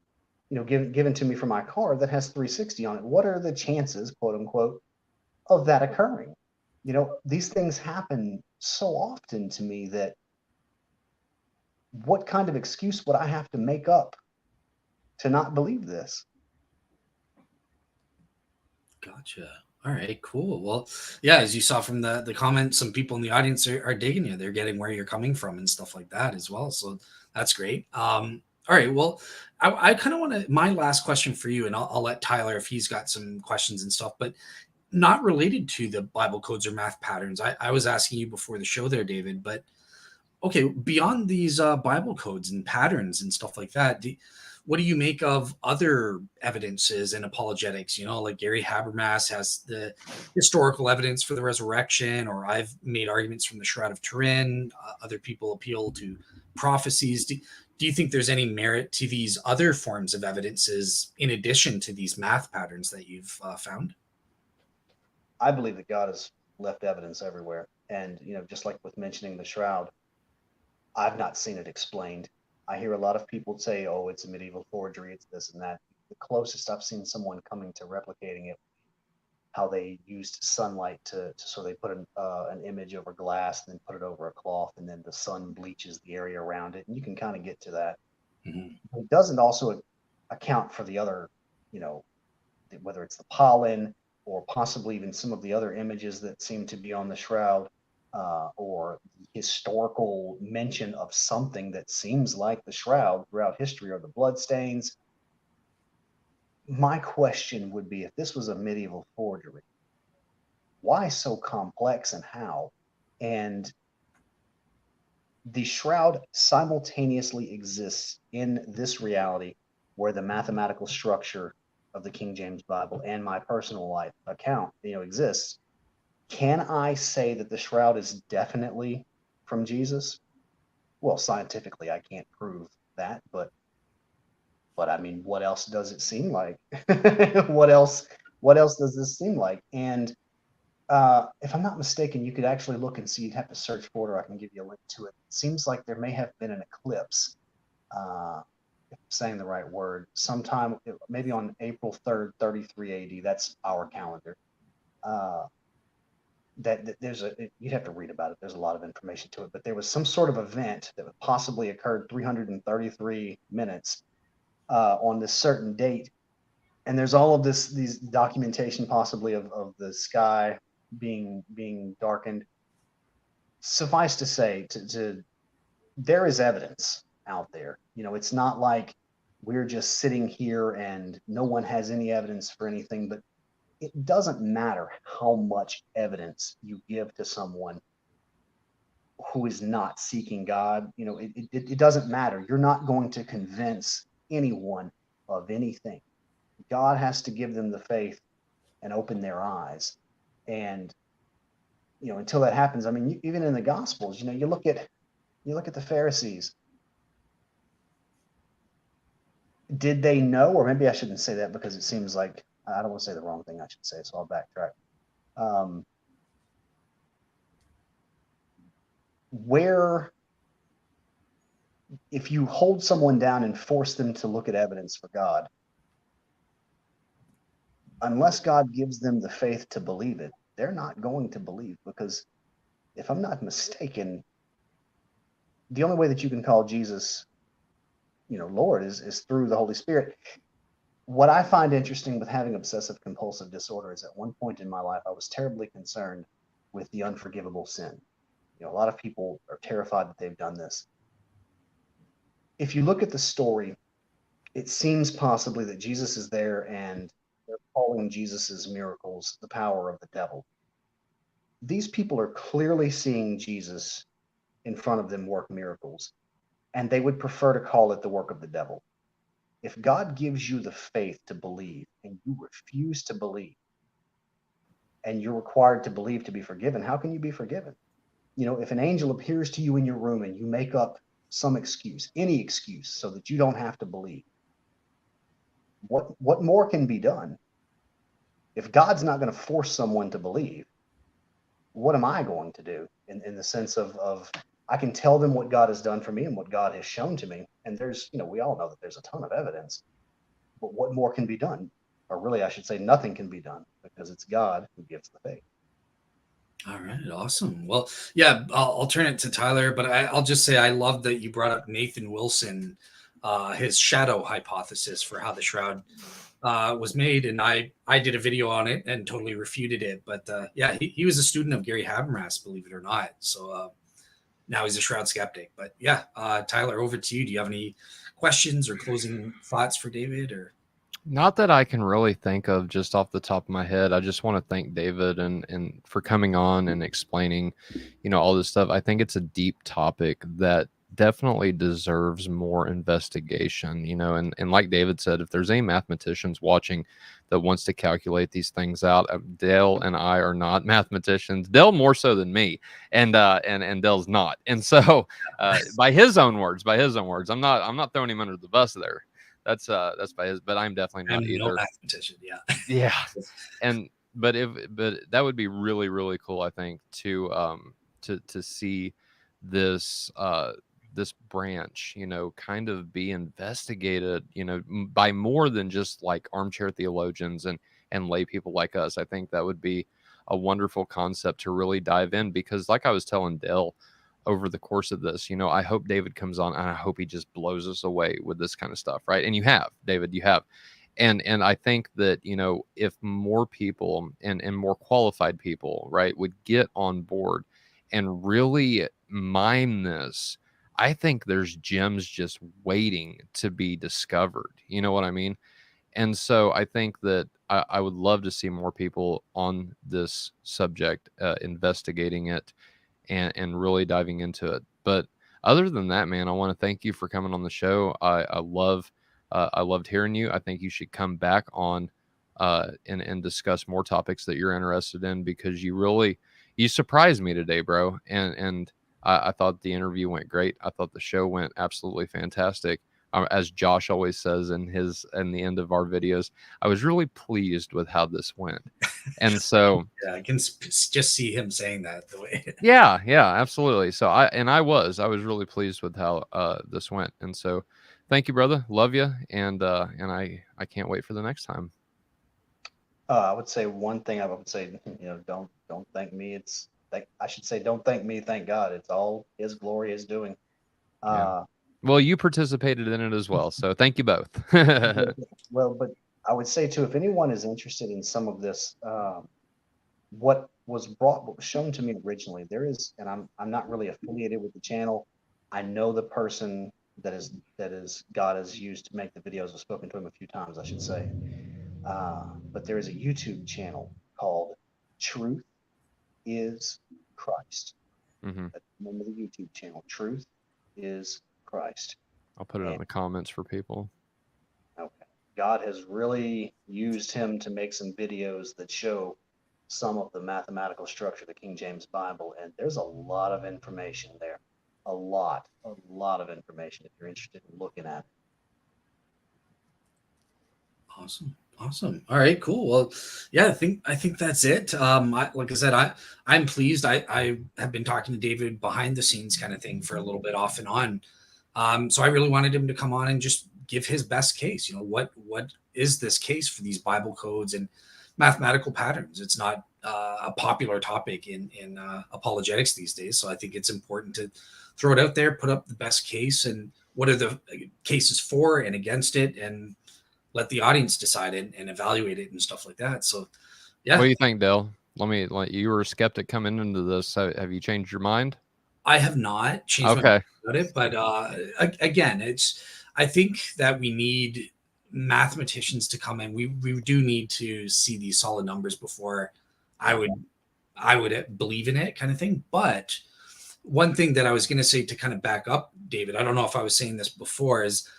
C: given to me for my car that has 360 on it. What are the chances, quote unquote, of that occurring? These things happen so often to me that what kind of excuse would I have to make up to not believe this?
A: Gotcha. All right, cool. Well, yeah, as you saw from the comments, some people in the audience are digging you. They're getting where you're coming from and stuff like that as well. So that's great. All right. Well, I kind of want to, my last question for you, and I'll let Tyler, if he's got some questions and stuff, but not related to the Bible codes or math patterns. I was asking you before the show there, David, but okay, beyond these Bible codes and patterns and stuff like that, what do you make of other evidences and apologetics? Like Gary Habermas has the historical evidence for the resurrection, or I've made arguments from the Shroud of Turin. Other people appeal to prophecies. Do you think there's any merit to these other forms of evidences in addition to these math patterns that you've found?
C: I believe that God has left evidence everywhere. And, just like with mentioning the shroud, I've not seen it explained. I hear a lot of people say, oh, it's a medieval forgery, it's this and that. The closest I've seen someone coming to replicating it, how they used sunlight so they put an image over glass and then put it over a cloth, and then the sun bleaches the area around it. And you can kind of get to that.
A: Mm-hmm.
C: It doesn't also account for the other, whether it's the pollen or possibly even some of the other images that seem to be on the shroud, or historical mention of something that seems like the shroud throughout history, or the bloodstains. My question would be, if this was a medieval forgery, why so complex and how? And the shroud simultaneously exists in this reality where the mathematical structure of the King James Bible and my personal life account, exists. Can I say that the shroud is definitely from Jesus? Well, scientifically, I can't prove that, but I mean, what else does it seem like? What else does this seem like? And if I'm not mistaken, you could actually look and see. You'd have to search for it, or I can give you a link to it. It seems like there may have been an eclipse, if I'm saying the right word, sometime maybe on April 3rd, 33 AD. That's our calendar. That you'd have to read about it. There's a lot of information to it, but there was some sort of event that possibly occurred 333 minutes on this certain date. And there's all of these documentation possibly of the sky being darkened. Suffice to say, there is evidence out there. It's not like we're just sitting here and no one has any evidence for anything, but it doesn't matter how much evidence you give to someone who is not seeking God. It doesn't matter. You're not going to convince anyone of anything. God has to give them the faith and open their eyes. And, until that happens, I mean, even in the Gospels, you look at the Pharisees. Did they know, or maybe I shouldn't say that because it seems like I don't want to say the wrong thing I should say, so I'll backtrack. If you hold someone down and force them to look at evidence for God, unless God gives them the faith to believe it, they're not going to believe, because if I'm not mistaken, the only way that you can call Jesus, Lord is through the Holy Spirit. What I find interesting with having obsessive compulsive disorder is, at one point in my life, I was terribly concerned with the unforgivable sin. A lot of people are terrified that they've done this. If you look at the story, it seems possibly that Jesus is there and they're calling Jesus's miracles the power of the devil. These people are clearly seeing Jesus in front of them work miracles, and they would prefer to call it the work of the devil. If God gives you the faith to believe and you refuse to believe, and you're required to believe to be forgiven, how can you be forgiven? If an angel appears to you in your room and you make up some excuse, any excuse, so that you don't have to believe, what more can be done? If God's not going to force someone to believe, what am I going to do in the sense of I can tell them what God has done for me and what God has shown to me. And there's, we all know that there's a ton of evidence, but what more can be done? Or really, I should say nothing can be done, because it's God who gives the faith.
A: All right, awesome. Well, yeah, I'll turn it to Tyler, but I'll just say I love that you brought up Nathan Wilson, his shadow hypothesis for how the shroud was made, and I did a video on it and totally refuted it. But yeah, he was a student of Gary Habermas, believe it or not. So now he's a shroud skeptic. But yeah, Tyler, over to you. Do you have any questions or closing thoughts for David? Or
B: Not that I can really think of just off the top of my head. I just want to thank David and for coming on and explaining, all this stuff. I think it's a deep topic that definitely deserves more investigation, and like David said, if there's any mathematicians watching that wants to calculate these things out, Dale and I are not mathematicians. Dale more so than me, and Dale's not. And so, by his own words, I'm not throwing him under the bus there. That's by his, but I'm definitely not
A: I'm no
B: either.
A: mathematician. Yeah.
B: Yeah. And but that would be really, really cool, I think, to see this this branch, kind of be investigated, by more than just like armchair theologians and lay people like us. I think that would be a wonderful concept to really dive in, because like I was telling Dale over the course of this, I hope David comes on and I hope he just blows us away with this kind of stuff, right? And you have, David, you have. And I think that, if more people and more qualified people, right, would get on board and really mine this, I think there's gems just waiting to be discovered. You know what I mean? And so I think that I would love to see more people on this subject, investigating it and really diving into it. But other than that, man, I want to thank you for coming on the show. I loved hearing you. I think you should come back on and discuss more topics that you're interested in, because you surprised me today, bro. And I thought the interview went great. I thought the show went absolutely fantastic. As Josh always says in the end of our videos, I was really pleased with how this went. And so
A: Yeah, I can just see him saying that the way.
B: yeah, absolutely. So I was really pleased with how this went. And so thank you, brother. Love you. And I can't wait for the next time.
C: I would say one thing. I would say, don't thank me. I should say, don't thank me. Thank God. It's all His glory, His doing.
B: Yeah. Well, you participated in it as well, so thank you both.
C: Well, but I would say too, if anyone is interested in some of this, what was shown to me originally, there is, and I'm not really affiliated with the channel. I know the person that is God has used to make the videos. I've spoken to him a few times, I should say. But there is a YouTube channel called Truth is Christ.
B: Mm-hmm.
C: That's the name of the YouTube channel. Truth is Christ.
B: I'll put it in the comments for people.
C: Okay. God has really used him to make some videos that show some of the mathematical structure of the King James Bible, and there's a lot of information there. A lot of information if you're interested in looking at it.
A: Awesome. All right, cool. Well, yeah, I think that's it. Like I said, I'm pleased. I have been talking to David behind the scenes kind of thing for a little bit off and on. So I really wanted him to come on and just give his best case. What is this case for these Bible codes and mathematical patterns? It's not a popular topic in apologetics these days. So I think it's important to throw it out there, put up the best case, and what are the cases for and against it, and let the audience decide it and evaluate it and stuff like that. So, yeah.
B: What do you think, Dale? You were a skeptic coming into this. Have you changed your mind?
A: I have not changed my mind about it, but again, I think that we need mathematicians to come in. We do need to see these solid numbers before I would believe in it, kind of thing. But one thing that I was going to say to kind of back up, David, I don't know if I was saying this before, is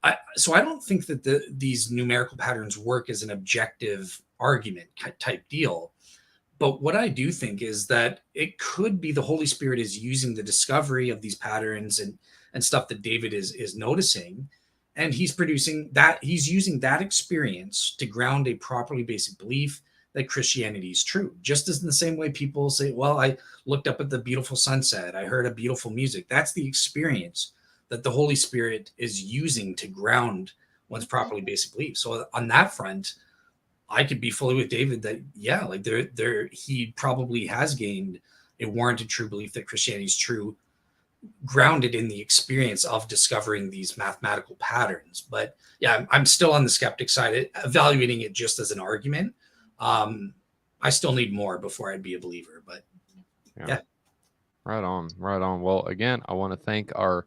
A: I don't think that these numerical patterns work as an objective argument type deal. But what I do think is that it could be the Holy Spirit is using the discovery of these patterns and stuff that David is noticing, and he's using that experience to ground a properly basic belief that Christianity is true. Just as in the same way people say, well, I looked up at the beautiful sunset, I heard a beautiful music. That's the experience that the Holy Spirit is using to ground one's properly basic belief. So on that front, I could be fully with David that, yeah, like he probably has gained a warranted true belief that Christianity is true, grounded in the experience of discovering these mathematical patterns. But yeah, I'm still on the skeptic side, evaluating it just as an argument. I still need more before I'd be a believer, but yeah.
B: Right on. Well, again, I want to thank our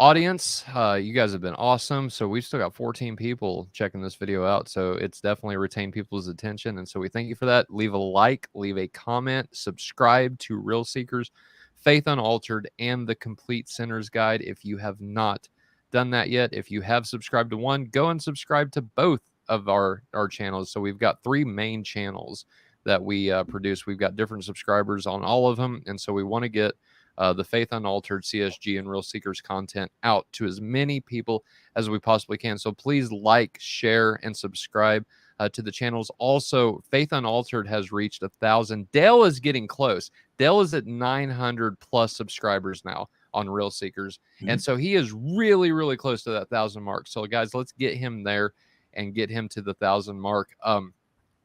B: Audience, you guys have been awesome. So we've still got 14 people checking this video out. So it's definitely retained people's attention. And so we thank you for that. Leave a like, leave a comment, subscribe to Real Seekers, Faith Unaltered, and the Complete Sinner's Guide if you have not done that yet. If you have subscribed to one, go and subscribe to both of our channels. So we've got 3 main channels that we produce. We've got different subscribers on all of them. And so we want to get the Faith Unaltered, CSG, and Real Seekers content out to as many people as we possibly can. So please like, share, and subscribe to the channels. Also, Faith Unaltered has reached 1,000. Dale is getting close. Dale is at 900 plus subscribers now on Real Seekers. And so he is really, really close to that 1,000 mark. So guys, let's get him there and get him to the 1,000 mark.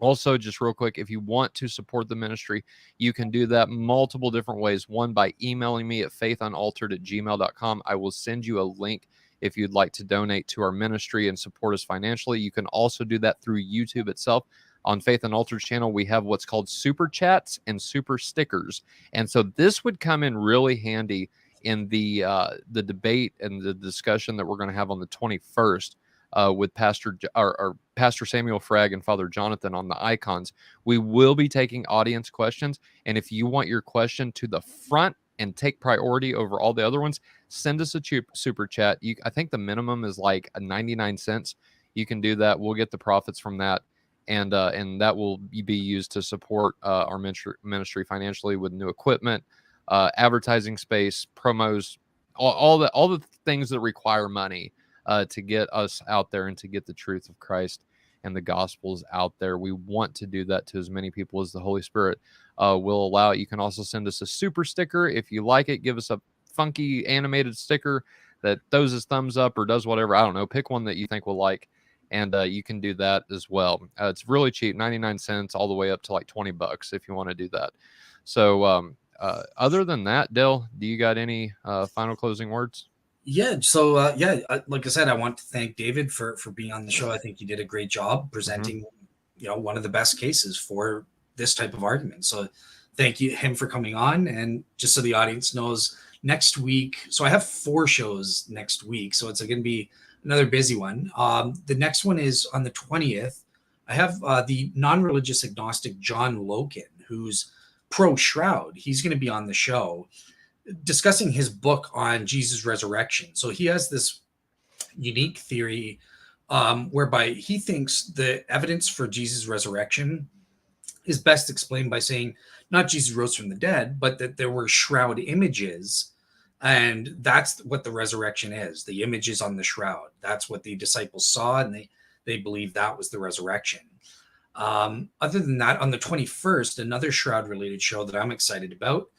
B: Also, just real quick, if you want to support the ministry, you can do that multiple different ways. One, by emailing me at faithunaltered@gmail.com. I will send you a link if you'd like to donate to our ministry and support us financially. You can also do that through YouTube itself. On Faith Unaltered's channel, we have what's called super chats and super stickers. And so this would come in really handy in the debate and the discussion that we're going to have on the 21st. With Pastor Samuel Fragg and Father Jonathan on the icons. We will be taking audience questions. And if you want your question to the front and take priority over all the other ones, send us a super chat. I think the minimum is like 99 cents. You can do that. We'll get the profits from that. And that will be used to support our ministry financially with new equipment, advertising space, promos, all the things that require money. To get us out there and to get the truth of Christ and the Gospels out there. We want to do that to as many people as the Holy Spirit will allow. You can also send us a super sticker. If you like it, give us a funky animated sticker that throws his thumbs up or does whatever. I don't know. Pick one that you think we'll like, and you can do that as well. It's really cheap, 99 cents all the way up to like $20 if you want to do that. So other than that, Dale, do you got any final closing words?
A: Yeah. So, like I said, I want to thank David for being on the show. I think you did a great job presenting, one of the best cases for this type of argument. So thank you him for coming on. And just so the audience knows, next week, so I have 4 shows next week. So it's going to be another busy one. The next one is on the 20th. I have the non-religious agnostic John Loken, who's pro-shroud. He's going to be on the show discussing his book on Jesus' resurrection. So he has this unique theory whereby he thinks the evidence for Jesus' resurrection is best explained by saying not Jesus rose from the dead, but that there were shroud images. And that's what the resurrection is, the images on the shroud. That's what the disciples saw, and they believe that was the resurrection. Other than that, on the 21st, another shroud-related show that I'm excited about,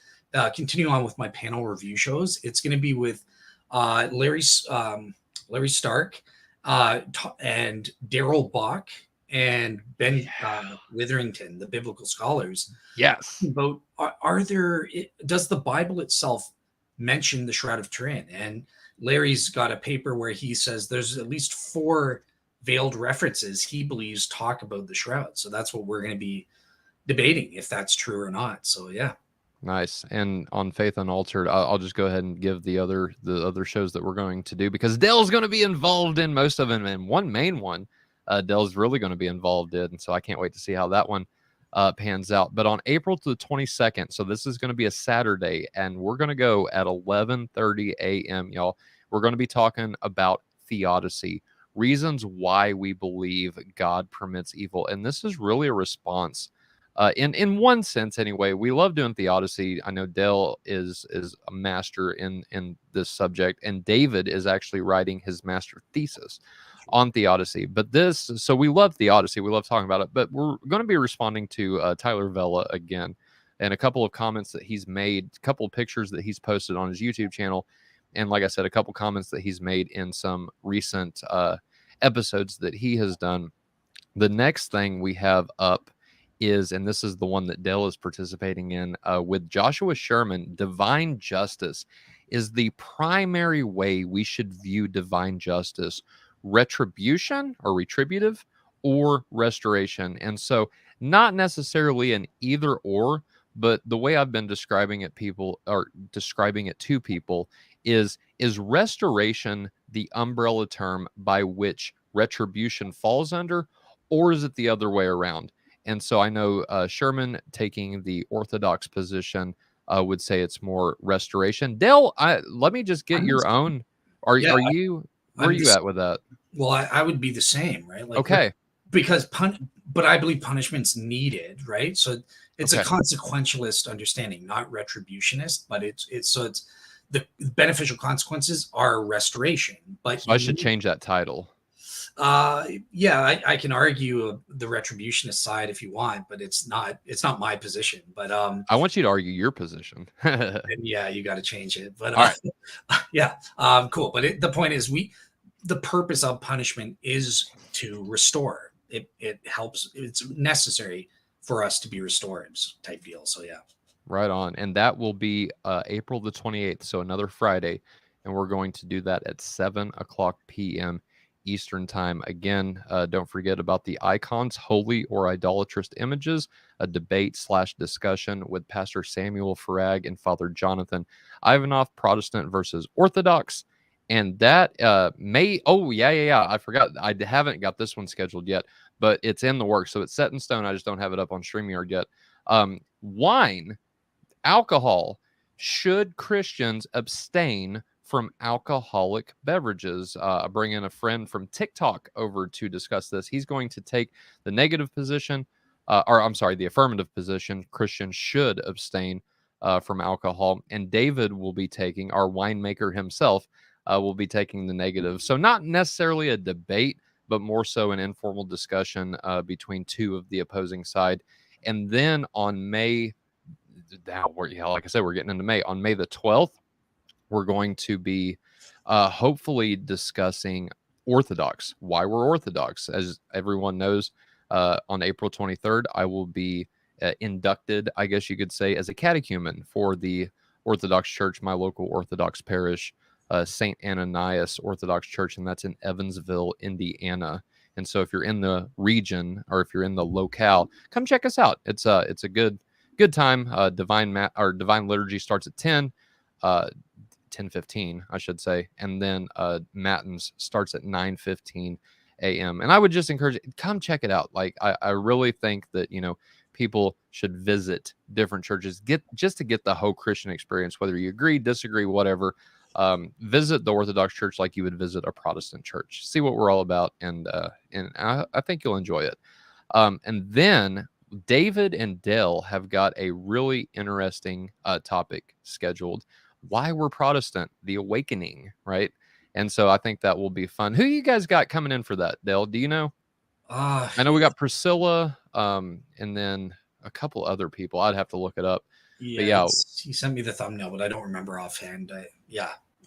A: continuing on with my panel review shows, it's going to be with Larry Stark and Daryl Bach and Ben Witherington, the biblical scholars.
B: Yes.
A: About does the Bible itself mention the Shroud of Turin? And Larry's got a paper where he says there's at least 4 veiled references he believes talk about the shroud. So that's what we're going to be debating, if that's true or not. So yeah.
B: Nice. And on Faith Unaltered, I'll just go ahead and give the other shows that we're going to do, because Dell's going to be involved in most of them, and one main one Dell's really going to be involved in, and so I can't wait to see how that one pans out. But on April the 22nd, so this is going to be a Saturday, and we're going to go at 11:30 a.m., y'all. We're going to be talking about theodicy, reasons why we believe God permits evil, and this is really a response. In one sense, anyway, we love doing theodicy. I know Dell is a master in this subject, and David is actually writing his master thesis on theodicy. But so we love theodicy. We love talking about it. But we're going to be responding to Tyler Vela again, and a couple of comments that he's made, a couple of pictures that he's posted on his YouTube channel, and like I said, a couple comments that he's made in some recent episodes that he has done. The next thing we have up is, and this is the one that Dell is participating in, with Joshua Sherman, divine justice is the primary way we should view divine justice: retribution or retributive, or restoration. And so not necessarily an either or, but the way I've been describing it to people is restoration the umbrella term by which retribution falls under, or is it the other way around? And so I know Sherman, taking the Orthodox position, would say it's more restoration. Dale, let me just get your own. Are you where are you at with that?
A: Well, I would be the same, right? Like,
B: okay,
A: because but I believe punishment's needed, right? So it's a
B: Okay.
A: consequentialist understanding, not retributionist, but it's the beneficial consequences are restoration. But
B: so I should change that title.
A: yeah, I can argue the retributionist side if you want, but it's not my position. But
B: I want you to argue your position.
A: and yeah, you got to change it. But
B: All right.
A: yeah, cool. But the point is, the purpose of punishment is to restore. It helps. It's necessary for us to be restored, type deal. So yeah.
B: Right on. And that will be April the 28th, so another Friday. And we're going to do that at 7 o'clock p.m. Eastern Time. Again, don't forget about the icons, holy or idolatrous images, a debate/discussion with Pastor Samuel Farag and Father Jonathan Ivanov, Protestant versus Orthodox. And that I forgot. I haven't got this one scheduled yet, but it's in the works. So it's set in stone. I just don't have it up on StreamYard yet. Wine, alcohol. Should Christians abstain from alcoholic beverages? I bring in a friend from TikTok over to discuss this. He's going to take the negative position, the affirmative position. Christians should abstain from alcohol. And David will be taking, our winemaker himself, will be taking the negative. So not necessarily a debate, but more so an informal discussion between two of the opposing side. And then on May, like I said, we're getting into May. On May the 12th, we're going to be hopefully discussing Orthodox, why we're Orthodox. As everyone knows, on April 23rd, I will be inducted, I guess you could say, as a catechumen for the Orthodox Church, my local Orthodox parish, St. Ananias Orthodox Church, and that's in Evansville, Indiana. And so if you're in the region or if you're in the locale, come check us out. It's a good time. Divine liturgy starts at 10:15, I should say, and then matins starts at 9:15 a.m. And I would just encourage you, come check it out. Like I really think that people should visit different churches, just to get the whole Christian experience, whether you agree, disagree, whatever. Visit the Orthodox Church like you would visit a Protestant church. See what we're all about, and I think you'll enjoy it. And then David and Dale have got a really interesting topic scheduled. Why we're Protestant, the awakening, right? And so I think that will be fun. Who you guys got coming in for that, Dale? Do you know? I know we got Priscilla, and then a couple other people. I'd have to look it up.
A: Yeah, he sent me the thumbnail, but I don't remember offhand.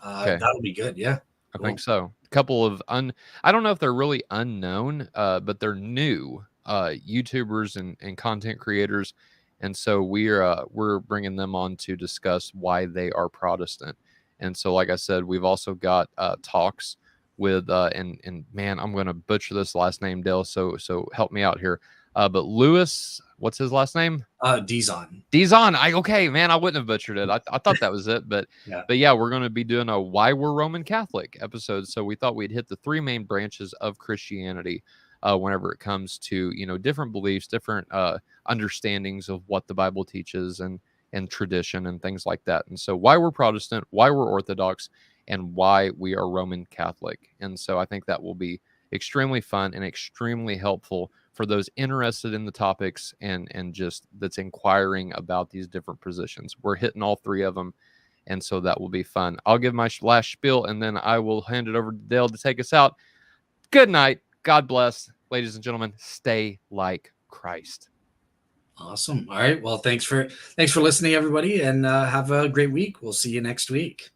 A: Okay. That'll be good. Yeah,
B: I think so. A couple of I don't know if they're really unknown, but they're new YouTubers and content creators, and so we're bringing them on to discuss why they are Protestant. And so, like I said, we've also got talks with and man, I'm going to butcher this last name, Dale. So help me out here. But Lewis, what's his last name?
A: Dizon.
B: Okay, man, I wouldn't have butchered it. I thought that was it, but yeah, we're going to be doing a Why We're Roman Catholic episode. So we thought we'd hit the three main branches of Christianity whenever it comes to different beliefs, different understandings of what the Bible teaches and tradition and things like that. And so why we're Protestant, why we're Orthodox, and why we are Roman Catholic. And so I think that will be extremely fun and extremely helpful for those interested in the topics and just that's inquiring about these different positions. We're hitting all three of them, and so that will be fun. I'll give my last spiel, and then I will hand it over to Dale to take us out. Good night. God bless. Ladies and gentlemen, stay like Christ.
A: Awesome. All right. Well, thanks for listening, everybody, and have a great week. We'll see you next week.